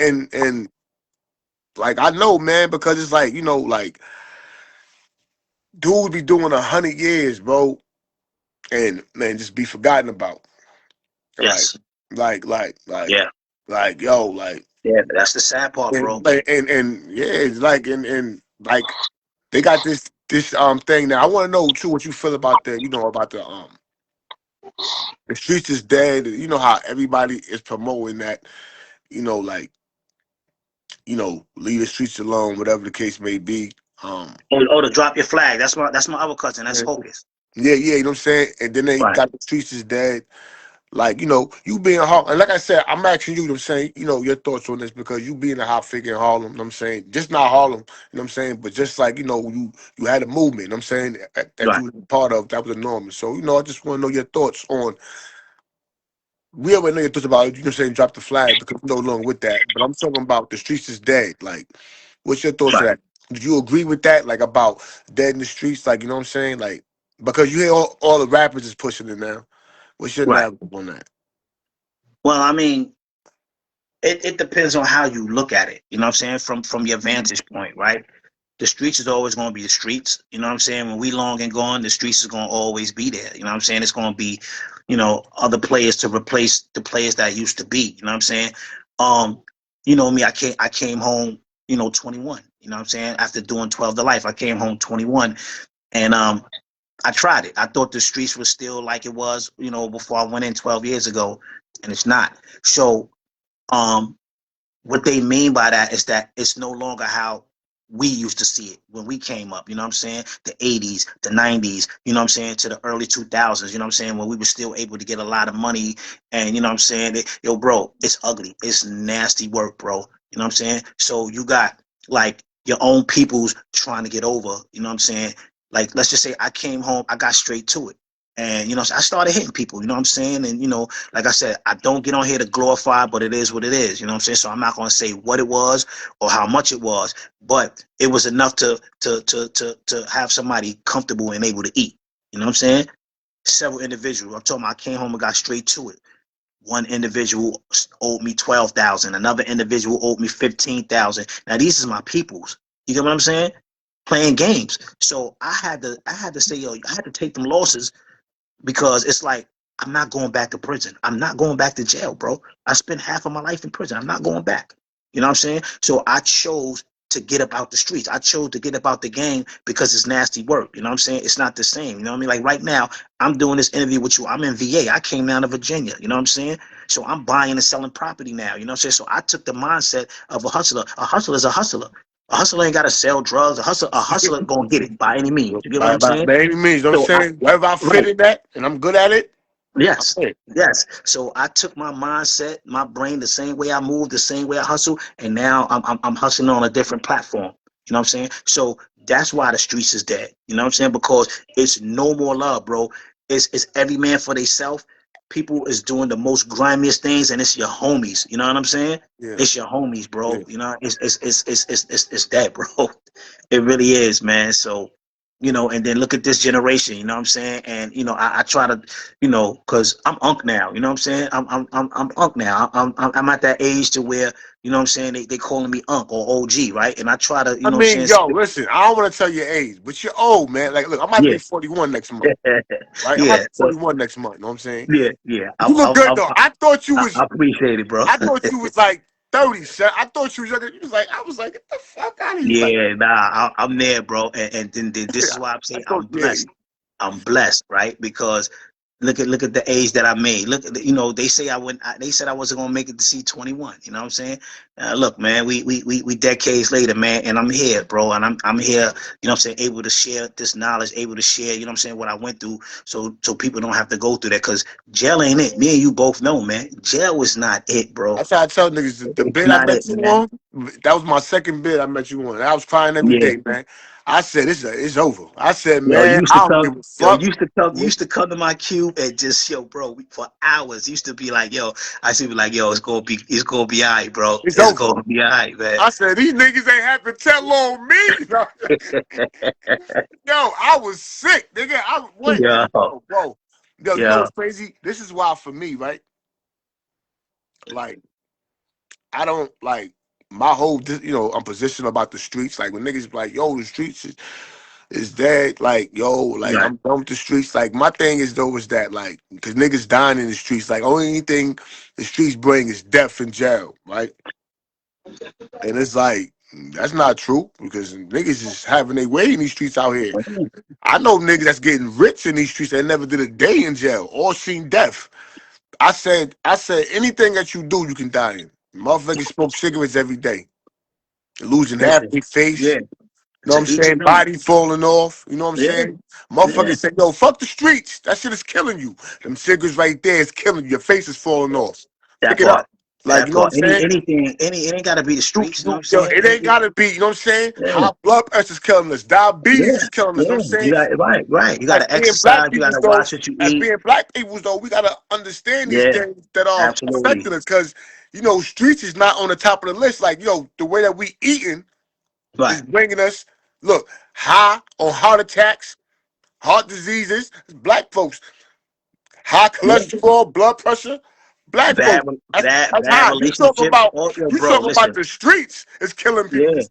like I know, man, because it's like, you know, like dude be doing 100 years, bro, and man, just be forgotten about. Like, Yes. like, like, like, Yeah. yo, like. Yeah. That's the sad part, bro. And yeah, it's like and like they got this thing now. I want to know too what you feel about the, you know, about the streets is dead. You know how everybody is promoting that, you know, like, you know, leave the streets alone, whatever the case may be. Um Oh, to drop your flag. That's my other cousin. That's yeah, Hocus. yeah, you know what I'm saying? And then they Right. got the streets is dead. Like, you know, you being Harlem, and like I said, I'm asking you to say, you know, your thoughts on this because you being a hot figure in Harlem, you know what I'm saying? Just not Harlem, you know what I'm saying? But just like, you know, you had a movement, you know what I'm saying, that Right. you were part of, that was enormous. So, you know, I just want to know your thoughts on, we already know your thoughts about, you know what I'm saying, drop the flag because we're no longer with that. But I'm talking about the streets is dead. Like, what's your thoughts on Right. that? Do you agree with that? Like, about dead in the streets? Like, you know what I'm saying? Like, because you hear all the rappers is pushing it now. What's your Right. narrative on that? Well, I mean, it depends on how you look at it. You know what I'm saying? From your vantage point, right? The streets is always going to be the streets. You know what I'm saying? When we long and gone, the streets is going to always be there. You know what I'm saying? It's going to be, other players to replace the players that used to be. You know what I'm saying? Um, you know me, I came home, 21. You know what I'm saying? After doing 12 to life, I came home 21, and I tried it. I thought the streets was still like it was, before I went in 12 years ago, and it's not. So, um, what they mean by that is that it's no longer how we used to see it when we came up, you know what I'm saying? The 80s, the 90s, you know what I'm saying, to the early 2000s, you know what I'm saying, when we were still able to get a lot of money. And you know what I'm saying, yo, bro, it's ugly, it's nasty work, bro, you know what I'm saying? So you got like your own peoples trying to get over, you know what I'm saying? Like, let's just say I came home, I got straight to it, and I started hitting people, you know what I'm saying? And like I said, I don't get on here to glorify, but it is what it is. You know what I'm saying? So I'm not going to say what it was or how much it was, but it was enough to have somebody comfortable and able to eat. You know what I'm saying? Several individuals. I'm talking about I came home and got straight to it. One individual owed me 12,000. Another individual owed me 15,000. Now these is my peoples. You get what I'm saying? Playing games. So I had to say, yo, I had to take them losses because it's like I'm not going back to prison. I'm not going back to jail, bro. I spent half of my life in prison. I'm not going back. You know what I'm saying? So I chose to get up out the streets. I chose to get up out the game because it's nasty work. You know what I'm saying? It's not the same. You know what I mean? Like right now, I'm doing this interview with you. I'm in VA. I came down to Virginia. You know what I'm saying? So I'm buying and selling property now. You know what I'm saying? So I took the mindset of a hustler. A hustler is a hustler. A hustler ain't got to sell drugs. A hustler gonna get it by any means. You get what I'm saying? By any means, you know what I'm So I, saying? Wherever I fit right. in that and I'm good at it, I'm Yes, in. yes. So I took my mindset, my brain, the same way I move, the same way I hustle, and now I'm hustling on a different platform. You know what I'm saying? So that's why the streets is dead. You know what I'm saying? Because it's no more love, bro. It's every man for theyself. People is doing the most grimiest things, and it's your homies. You know what I'm saying? Yeah, It's your homies, yeah. bro. It's dead, bro. It really is, man. So you know, and then look at this generation, you know what I'm saying? And, you know, I try to, you know, cause I'm unk now, you know what I'm saying? I'm unk now. I'm at that age to where, you know what I'm saying? They calling me unk or OG, right? And I try to, you I know what mean, I'm yo, saying? listen, I don't want to tell your age, but you're old, man. Like, look, I might be Yeah. 41 next month, right? I might Yeah. be So 41 next month. You know what I'm saying? yeah, yeah. You look good though. I appreciate it, bro. I thought you was like 30, son. I thought you was younger. You was like, I was like, get the fuck out of here. Like, Yeah, nah, I'm there, bro. And then this is why I'm I saying thought, I'm yeah. blessed. I'm blessed, right? Because look at the age that I made. Look, you know, they say they said I wasn't gonna make it to see 21. You know what I'm saying? Look, man, we decades later, man, and I'm here, bro, and I'm here. You know what I'm saying? Able to share this knowledge, able to share. You know what I'm saying? What I went through, so people don't have to go through that. Cause jail ain't it. Me and you both know, man. Jail was not it, bro. That's how I tell niggas the It's bid I not it, met you man. on, that was my second bid I met you on. I was crying every Yeah. day, man. I said, it's over. I said, Yo, man, I don't give a fuck. used to come to my cube and just, yo, bro, for hours. Used to be like, yo, I used to be like, yo, it's gonna be all right, bro. It's It's over. gonna be all right, man. I said, these niggas ain't have to tell on me. Yo, I was sick, nigga. I wait, Yeah, bro. Yo, you know yeah, what's crazy? This is why for me, right? Like, I don't like my whole, I'm positioned about the streets. Like when niggas be like, yo, the streets is dead. Like, yo, like right. I'm done with the streets. Like my thing is though is that like, cause niggas dying in the streets. Like only thing the streets bring is death and jail, right? And it's like that's not true because niggas is having their way in these streets out here. I know niggas that's getting rich in these streets that never did a day in jail or seen death. I said anything that you do, you can die in. Motherfuckers smoke cigarettes every day, losing half Listen, their face. yeah, You know what I'm to each saying? his own. Body falling off. You know what I'm Yeah, saying? yeah, Motherfuckers say, yo, fuck the streets. That shit is killing you. Them cigarettes right there is killing you. Your face is falling off. Pick that it up. part, Like, you know what I'm saying? it ain't gotta be the streets. You know what I'm Yo, saying? it ain't gotta be, you know what I'm saying? Yeah, High blood pressure is killing us. Diabetes yeah, is killing us. You know yeah. what I'm You saying? got right. You As gotta being black exercise. You people, gotta though, watch what you as eat. being black people, though, we gotta understand these Yeah, things that are absolutely. affecting us because, streets is not on the top of the list. Like, the way that we eating is Right. bringing us, look, high on heart attacks, heart diseases. Black folks, high Yeah. cholesterol, blood pressure. Black Bad, folks, that's bad high. You talk relationships. about Oh, yo, you bro, talk about listen. the streets is killing people. Yeah,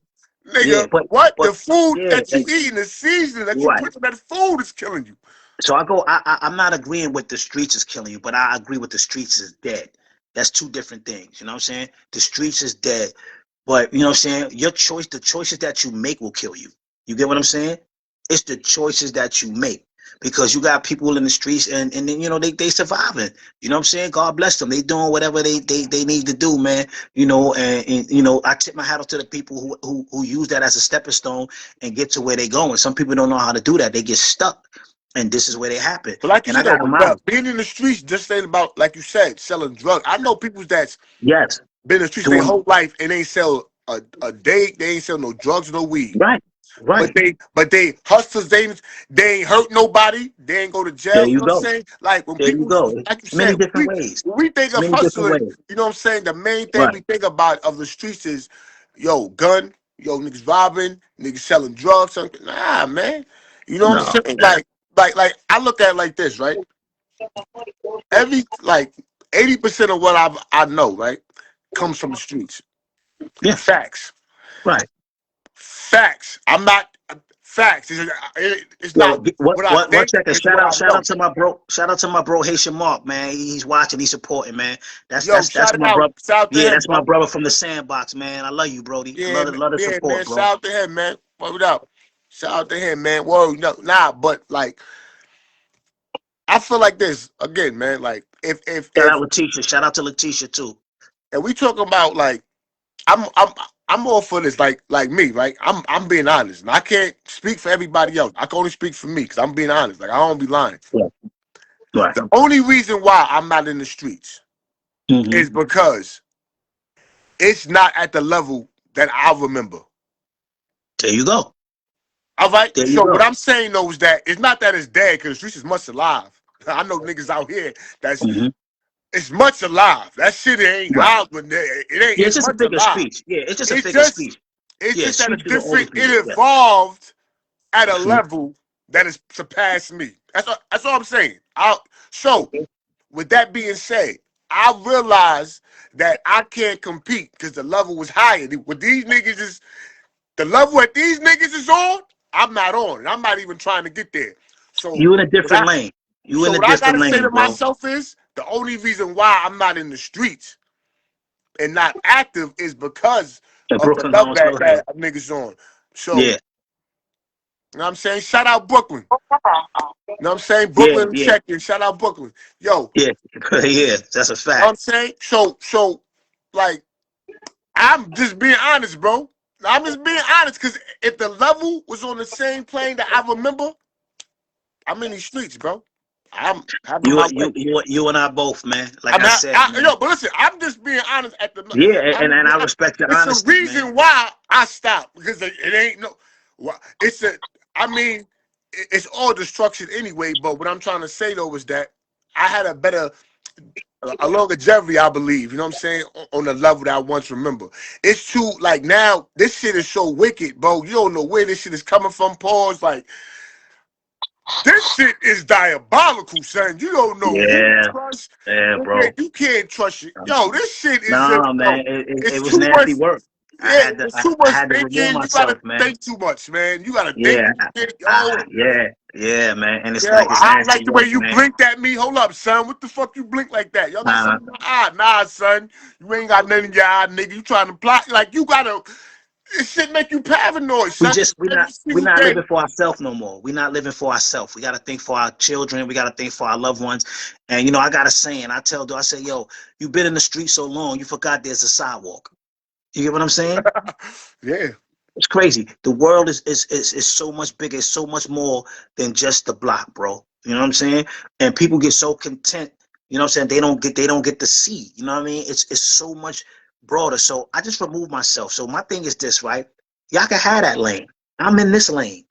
yeah, Nigga, what? but The food yeah, that you eating, the seasoning that you right. put in that food is killing you. So I'm not agreeing with the streets is killing you, but I agree with the streets is dead. That's two different things. You know what I'm saying? The streets is dead, but you know what I'm saying? The choices that you make will kill you. You get what I'm saying? It's the choices that you make because you got people in the streets and then, they surviving. You know what I'm saying? God bless them. They doing whatever they need to do, man. And I tip my hat off to the people who use that as a stepping stone and get to where they going. Some people don't know how to do that. They get stuck. And this is where they happen. But like you And I said, got though, a but model. being in the streets just ain't about, like you said, selling drugs. I know people that's Yes. been in the streets their Doing whole life and ain't sell a day, they ain't sell no drugs, no weed. right. But Right. they hustlers, they ain't hurt nobody, they ain't go to There jail. You you know what I'm go. saying? Like when There you people, go. like you Many said, different ways. when we think of Many different hustling, ways. you know what I'm saying? The main thing Right. we think about of the streets is, yo, gun, yo, niggas robbing, niggas selling drugs. Something. Nah, man. You know what I'm No. saying? Like I look at it like this, right? Every like 80% of what I know, right, comes from the streets. Yeah. Facts. Right. Facts. I'm not facts. It's Yo, not what what I what one think, second. it's what I Shout know. out to my bro. Shout out to my bro Haitian Mark, man. He's watching, he's supporting, man. That's Yo, that's shout that's it my out. brother. Shout out to Yeah, him, that's my bro. brother from the sandbox, man. I love you, Brody. Yeah, Love the yeah, support, man. bro. Shout out to him, man. Word up. Shout out to him, man. Word, no, nah, but like I feel like this again, man. Like Shout out Letitia. Shout out to Letitia too. and we talk about like I'm all for this, like me, right? I'm being honest, and I can't speak for everybody else. I can only speak for me because I'm being honest. Like I don't be lying. Yeah. Right. The only reason why I'm not in the streets is Mm-hmm. because it's not at the level that I remember. There you go. All right. There you So what go. I'm saying though is that it's not that it's dead because the streets is much alive. I know niggas out here that's Mm-hmm. it's much alive. That shit ain't Right. out, but it ain't. Yeah, it's It's just a much figure alive. speech. Yeah, it's just a It's figure just speech. it's Yeah, just at a streets is an older different. It people. Yeah. evolved at a level that has surpassed me. That's all I'm saying. So, with that being said, I realized that I can't compete because the level was higher. With these niggas is the level that these niggas is on, I'm not on. And I'm not even trying to get there. So You in a different lane. You in a what I different gotta say lane, to bro. myself is the only reason why I'm not in the streets and not active is because The of the Brooklyn level Homes that, still have. that niggas on. So, Yeah, you know what I'm saying? Shout out Brooklyn. You know what I'm saying? yeah, Brooklyn yeah, check in. Shout out Brooklyn. Yo, yeah, yeah. That's a you know what I'm fact. saying? So, like, I'm just being honest, bro. I'm just being honest, because if the level was on the same plane that I remember, I'm in these streets, bro. I'm having You, my way. you, you and I both, man. Like I said, Yo, man. but listen, I'm just being honest at the. Yeah, and I respect your It's a honesty, man. reason why I stopped, because it ain't no. It's a. I mean, it's all destruction anyway. But what I'm trying to say though is that I had a better, a longevity, I believe. You know what I'm saying? On the level that I once remember. It's too like now. This shit is so wicked, bro. You don't know where this shit is coming from. Pause. Like, this shit is diabolical, son. You don't know who to Yeah, trust. yeah, bro. You can't trust it. Yo, this shit is just, Nah, yo, man, it it's was too much. nasty work. Yeah, it's too I much had to remove thinking. You gotta myself, man. think too much, man. You gotta think. Yeah, Yo, yeah, yeah, man. And yo, it's I don't like nasty the way work, you man. blinked at me. Hold up, son. What the fuck you blink like that? Y'all got Uh, something in my eye. Nah, son. You ain't got nothing in your eye, nigga. You trying to plot. Like, you gotta, this shit make you paranoid, son. Every we're single not day. living for ourselves no more. We're not living for ourselves. We got to think for our children. We got to think for our loved ones. And I got a saying. I say, yo, you've been in the street so long, you forgot there's a sidewalk. You get what I'm saying? Yeah. It's crazy. The world is so much bigger. It's so much more than just the block, bro. You know what I'm saying? And people get so content. You know what I'm saying? They don't get to see. You know what I mean? It's so much broader. So I just remove myself. So my thing is this, right? Y'all can have that lane. I'm in this lane.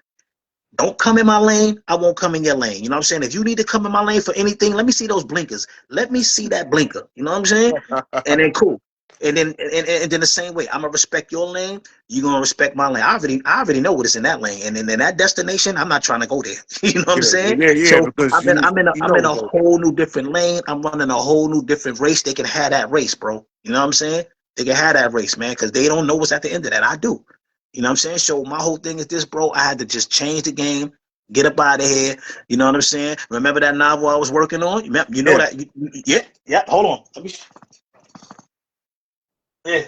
Don't come in my lane. I won't come in your lane. You know what I'm saying? If you need to come in my lane for anything, let me see those blinkers. Let me see that blinker. You know what I'm saying? And then cool. And then the same way, I'm gonna respect your lane. You're gonna respect my lane. I already know what is in that lane. And then in that destination, I'm not trying to go there. You know what I'm saying? Yeah, So because you I'm in know, a bro. whole new different lane. I'm running a whole new different race. They can have that race, bro. You know what I'm saying? They can have that race, man, because they don't know what's at the end of that. I do. You know what I'm saying? So my whole thing is this, bro. I had to just change the game, get up out of here. You know what I'm saying? Remember that novel I was working on? You know Yeah. that? Yeah, yeah. Hold on. Let me. Yeah,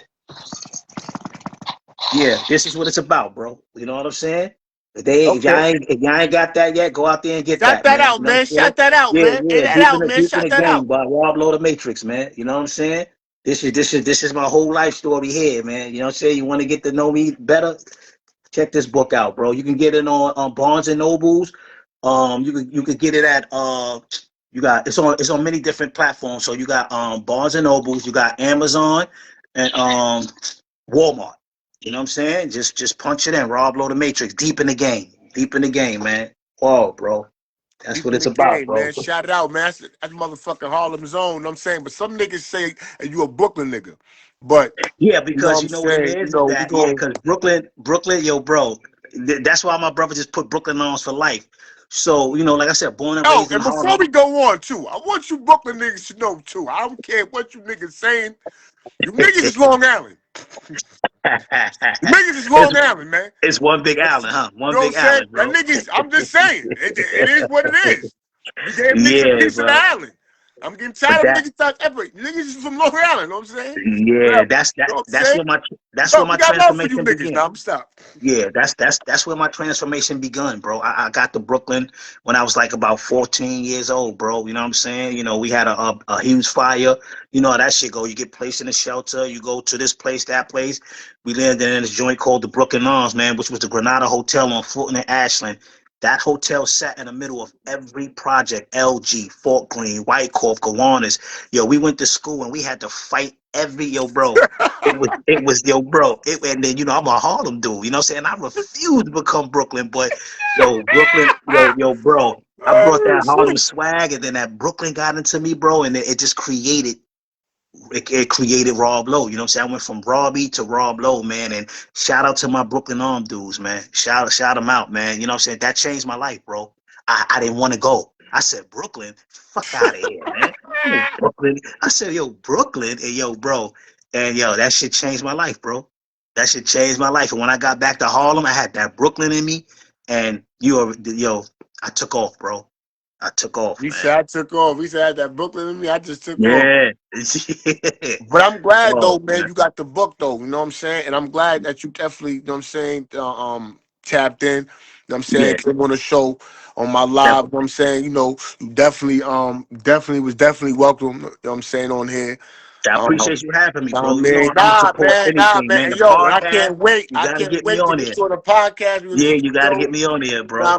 yeah. This is what it's about, bro. You know what I'm saying? Okay. If y'all ain't got that yet, go out there and get Shout that, that man. out, You know what man. I'm saying? Shout that out, Yeah, man. Get yeah. that out, man. Deep in Shout the that game out. by Rob Low the Matrix, man. You know what I'm saying? This is my whole life story here, man. You know what I'm saying? You want to get to know me better? Check this book out, bro. You can get it on Barnes and Nobles. You could get it at you got it's on many different platforms. So you got Barnes and Nobles, you got Amazon, and Walmart. You know what I'm saying? Just punch it in. Rob Low the Matrix. Deep in the game, man. Whoa, bro. That's Deep what in it's the about, game, bro. man. Shout it out, man. That's motherfucking Harlem Zone. You know what I'm saying? But some niggas say hey, you a Brooklyn nigga. But, Yeah, you know what because I'm you know what it saying? is We that yeah, go. because Brooklyn, yo, bro. That's why my brother just put Brooklyn on for life. So like I said, born and Oh, raised in and before Harlem. we go on, too, I want you Brooklyn niggas to know, too. I don't care what you niggas saying. You niggas is Long Island. You niggas is it's Long Island, man. it's one big You island, huh? One know what I'm big saying? island, That bro. niggas, I'm just saying. It is what it is. You gave niggas a Yeah, piece of the bro. island. I'm getting But tired of that niggas talk ever. Niggas is from Long Island, you know what I'm saying? yeah, Whatever. You know what I'm saying? that's Yo, where we my got love for you transformation niggas. began. Now I'm stop. Yeah, that's where my transformation begun, bro. I got to Brooklyn when I was like about 14 years old, bro. You know what I'm saying? We had a huge fire. You know how that shit go. You get placed in a shelter. You go to this place, that place. We landed in this joint called the Brooklyn Arms, man, which was the Granada Hotel on Fulton and Ashland. That hotel sat in the middle of every project, LG, Fort Greene, Whitecorp, Gowanus. Yo, we went to school and we had to fight yo, bro. It was yo, bro. And then I'm a Harlem dude. You know what I'm saying? I refused to become Brooklyn, but yo, Brooklyn, yo, bro. I brought Oh that Harlem shit. swag, and then that Brooklyn got into me, bro, and it just created it created Rob Lowe. You know what I'm saying? I went from Robbie to Rob Lowe, man. And shout out to my Brooklyn Arm dudes, man. Shout them out, man. You know what I'm saying? That changed my life, bro. I didn't want to go. I said, Brooklyn, fuck out of here, man. Yo, Brooklyn. I said, yo, Brooklyn, and yo, bro. And yo, that shit changed my life, bro. That shit changed my life. And when I got back to Harlem, I had that Brooklyn in me. And I took off, bro. I took off. He man. said I took off. He said I had that Brooklyn in me. I just took off. Yeah. But I'm glad though, Oh, man, you got the book though. You know what I'm saying? And I'm glad that you definitely, you know what I'm saying, tapped in. You know what I'm saying? Yeah. Came on the show on my live. You know what I'm saying? You know, you definitely welcome. You know what I'm saying on here. I appreciate you having me, bro. Man, You know, I'm support anything, man. The Yo, I podcast, can't wait. you I gotta can't get wait me to on get here. you on the podcast. Yeah, you gotta get me on here, bro.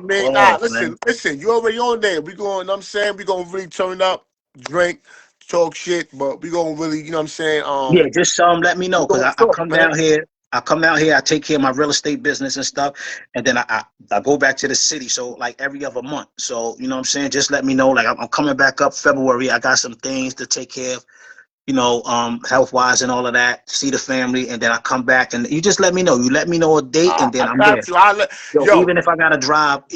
Listen, you already on there. We going, you know what I'm saying? We gonna really turn up, drink, talk shit, but we gonna really, you know what I'm saying? Yeah, just let me know, because I come man. down here. I come out here, I take care of my real estate business and stuff, and then I go back to the city. So like every other month. So you know what I'm saying? Just let me know. Like I'm coming back up February. I got some things to take care of, you know, health wise and all of that. See the family, and then I come back, and you just let me know. You let me know a date, and then I'm there. Even if I gotta drive,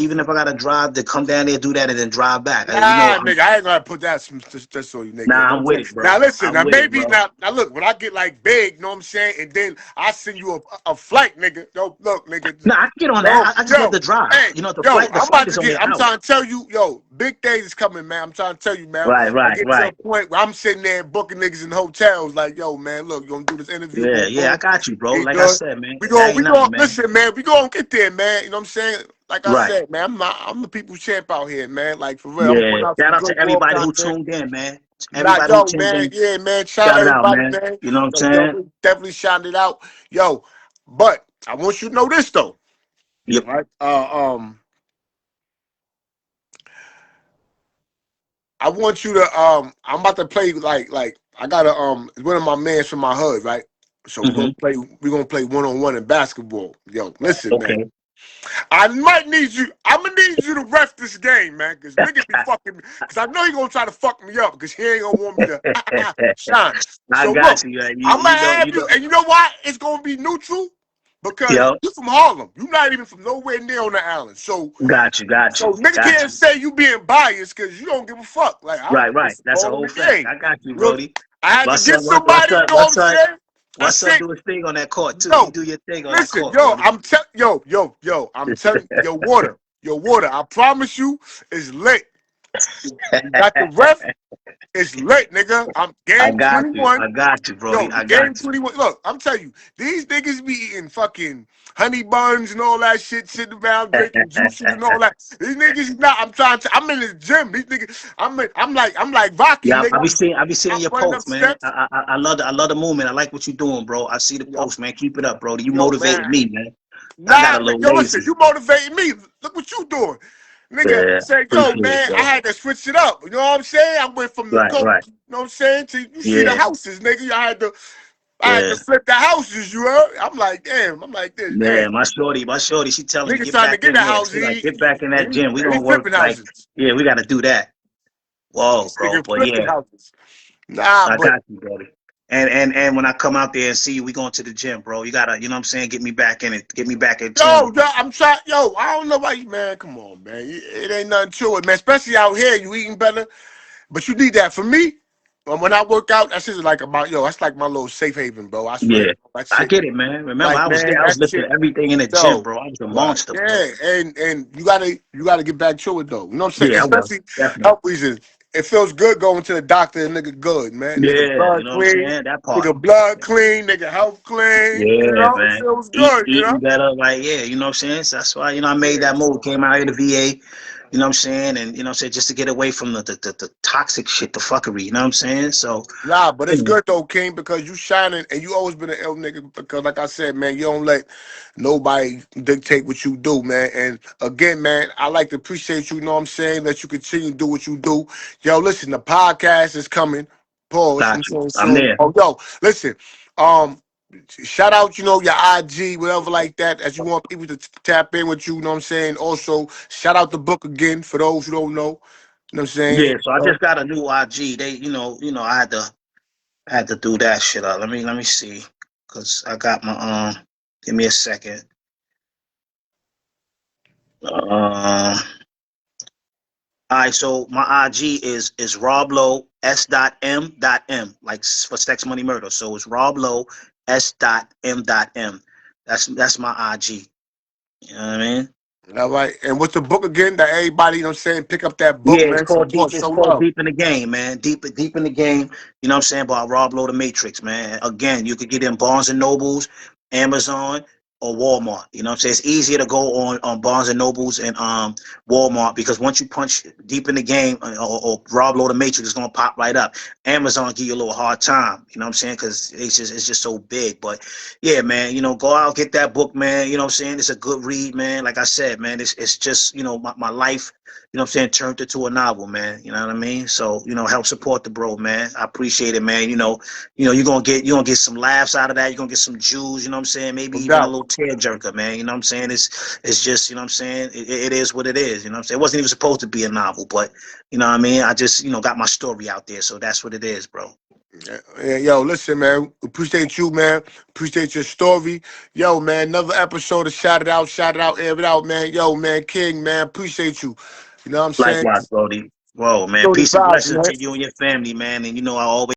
to come down there, do that, and then drive back. Nigga, I ain't gonna put that just so you nigga. Nah, I'm with it, bro. Now listen, now look, when I get like big, you know what I'm saying, and then I send you a flight, nigga. Yo, look, nigga. Nah, I can get on that. I just love the drive. Hey, you know, the flight is only an hour. I'm trying to tell you, yo, big days is coming, man. I'm trying to tell you, man. Right. To a point where I'm sitting there booking niggas in hotels, like, yo, man, look, you gonna do this interview? Yeah, I got you, bro. Like I said, man. We gonna listen, man. We gonna get there, man. You know what I'm saying? Like I said, man, I'm the people's champ out here, man. Like for real. Yeah. Shout out to everybody who tuned in, man. Everybody who tuned in. Yeah, man. Shout out, man. You know what I'm saying? Yo, definitely shout it out, yo. But I want you to know this though. Yep. Right? I want you to I'm about to play like I got one of my mans from my hood, right? So we're gonna play one-on-one in basketball. Yo, listen, man. I'm gonna need you to ref this game, man, because niggas be fucking me. Because I know he gonna try to fuck me up because he ain't gonna want me to shine. I got you, man. I'm gonna have you, and you know why? It's gonna be neutral. Because you're from Harlem. You're not even from nowhere near on the island. So got you. So nigga can't say you being biased because you don't give a fuck. Like right. That's the whole thing. I got you, Brody. I had to get somebody, you know what I'm saying? What's up? Do his thing on that court too. You do your thing on that court. I'm telling your water. I promise you, is lit. You got the ref. It's lit, nigga. I'm game 21. I got you, bro. Game 21. Look, I'm telling you, these niggas be eating fucking honey buns and all that shit, sitting around drinking juices and all that. These niggas not. I'm in the gym. These niggas. I'm like Rocky. Yeah, nigga. I be seeing your posts, man. I love the movement. I like what you're doing, bro. I see the post, man. Keep it up, bro. You motivated me, man. Listen, you motivated me. Look what you doing. Nigga, say, yo, man, I had to switch it up. You know what I'm saying? I went from the coach, you know what I'm saying, to you see the houses, nigga. I had to flip the houses, you heard? I'm like, damn. I'm like this. Yeah, my shorty, she telling me, get back in that gym. We gonna work like, yeah, we gotta do that. Whoa, bro, but yeah. I got you, buddy. And when I come out there and see you, we going to the gym, bro. You gotta, you know what I'm saying, get me back in it. Get me back in. I'm trying. Yo, I don't know why you, man. Come on, man. It ain't nothing to it, man. Especially out here, you eating better. But you need that. For me, when I work out, that's just like that's like my little safe haven, bro. I swear. Yeah, I get it, man. Remember, I was lifting everything in the gym, bro. I was a monster. Yeah, and you gotta get back to it though. You know what I'm saying? Yeah, especially health reasons. It feels good going to the doctor and nigga good, man. Yeah, nigga blood you know clean, what I'm saying? That part. Nigga blood clean, nigga health clean. Yeah, you know? man. It feels good, Eating better, like, you know what I'm saying? So that's why, I made that move. Came out here to VA, you know what I'm saying? And, you know what I'm saying? Just to get away from the toxic shit, the fuckery, you know what I'm saying? So. Nah, but it's good though, King, because you shining and you always been an ill nigga because, like I said, man, you don't let nobody dictate what you do, man. And again, man, I like to appreciate you know what I'm saying, that you continue to do what you do. Yo, listen, the podcast is coming. Pause. I'm there. Oh, yo, listen, shout out, your IG, whatever like that, as you want people to tap in with you, you know what I'm saying? Also, shout out the book again for those who don't know. You know what I'm saying? Yeah, so I just got a new IG. They, I I had to do that shit up. Let me see, cause I got my Give me a second. All right, so my IG is Roblo S.M.M, like for Sex Money Murder. So it's Roblo S.M.M. That's my IG. You know what I mean? All right. And what's the book again? That everybody, you know what I'm saying, pick up that book, Yeah, it's man. called Deep. Support, It's show called love. Deep in the Game, man. Deep in the Game. You know what I'm saying? By Rob Lowe, the Matrix, man. Again, you could get it in Barnes and Nobles, Amazon, or Walmart. You know what I'm saying? It's easier to go on Barnes and Nobles and Walmart, because once you punch Deep in the Game or Rob Lowe, the Matrix, it's gonna pop right up. Amazon give you a little hard time. You know what I'm saying? Because it's just so big. But yeah, man. You know, go out, get that book, man. You know what I'm saying? It's a good read, man. Like I said, man, it's just, you know, my life, you know what I'm saying, turned into a novel, man. You know what I mean? So, you know, help support the bro, man. I appreciate it, man. You know, you're gonna get some laughs out of that. You're gonna get some Jews, you know what I'm saying? Maybe No even a doubt. little tear jerker, man. You know what I'm saying? It's just, you know what I'm saying, it is what it is, you know what I'm saying? It wasn't even supposed to be a novel, but you know what I mean? I just, you know, got my story out there, so that's what it is, bro. Yeah, yo, listen, man. Appreciate you, man. Appreciate your story. Yo, man, another episode of Shout It Out, Air It Out, man. Yo, man, King, man. Appreciate you. You know what I'm saying? Likewise, Brody. Whoa, man. Story Peace and vibes, blessings man. to you and your family, man. And you know, I always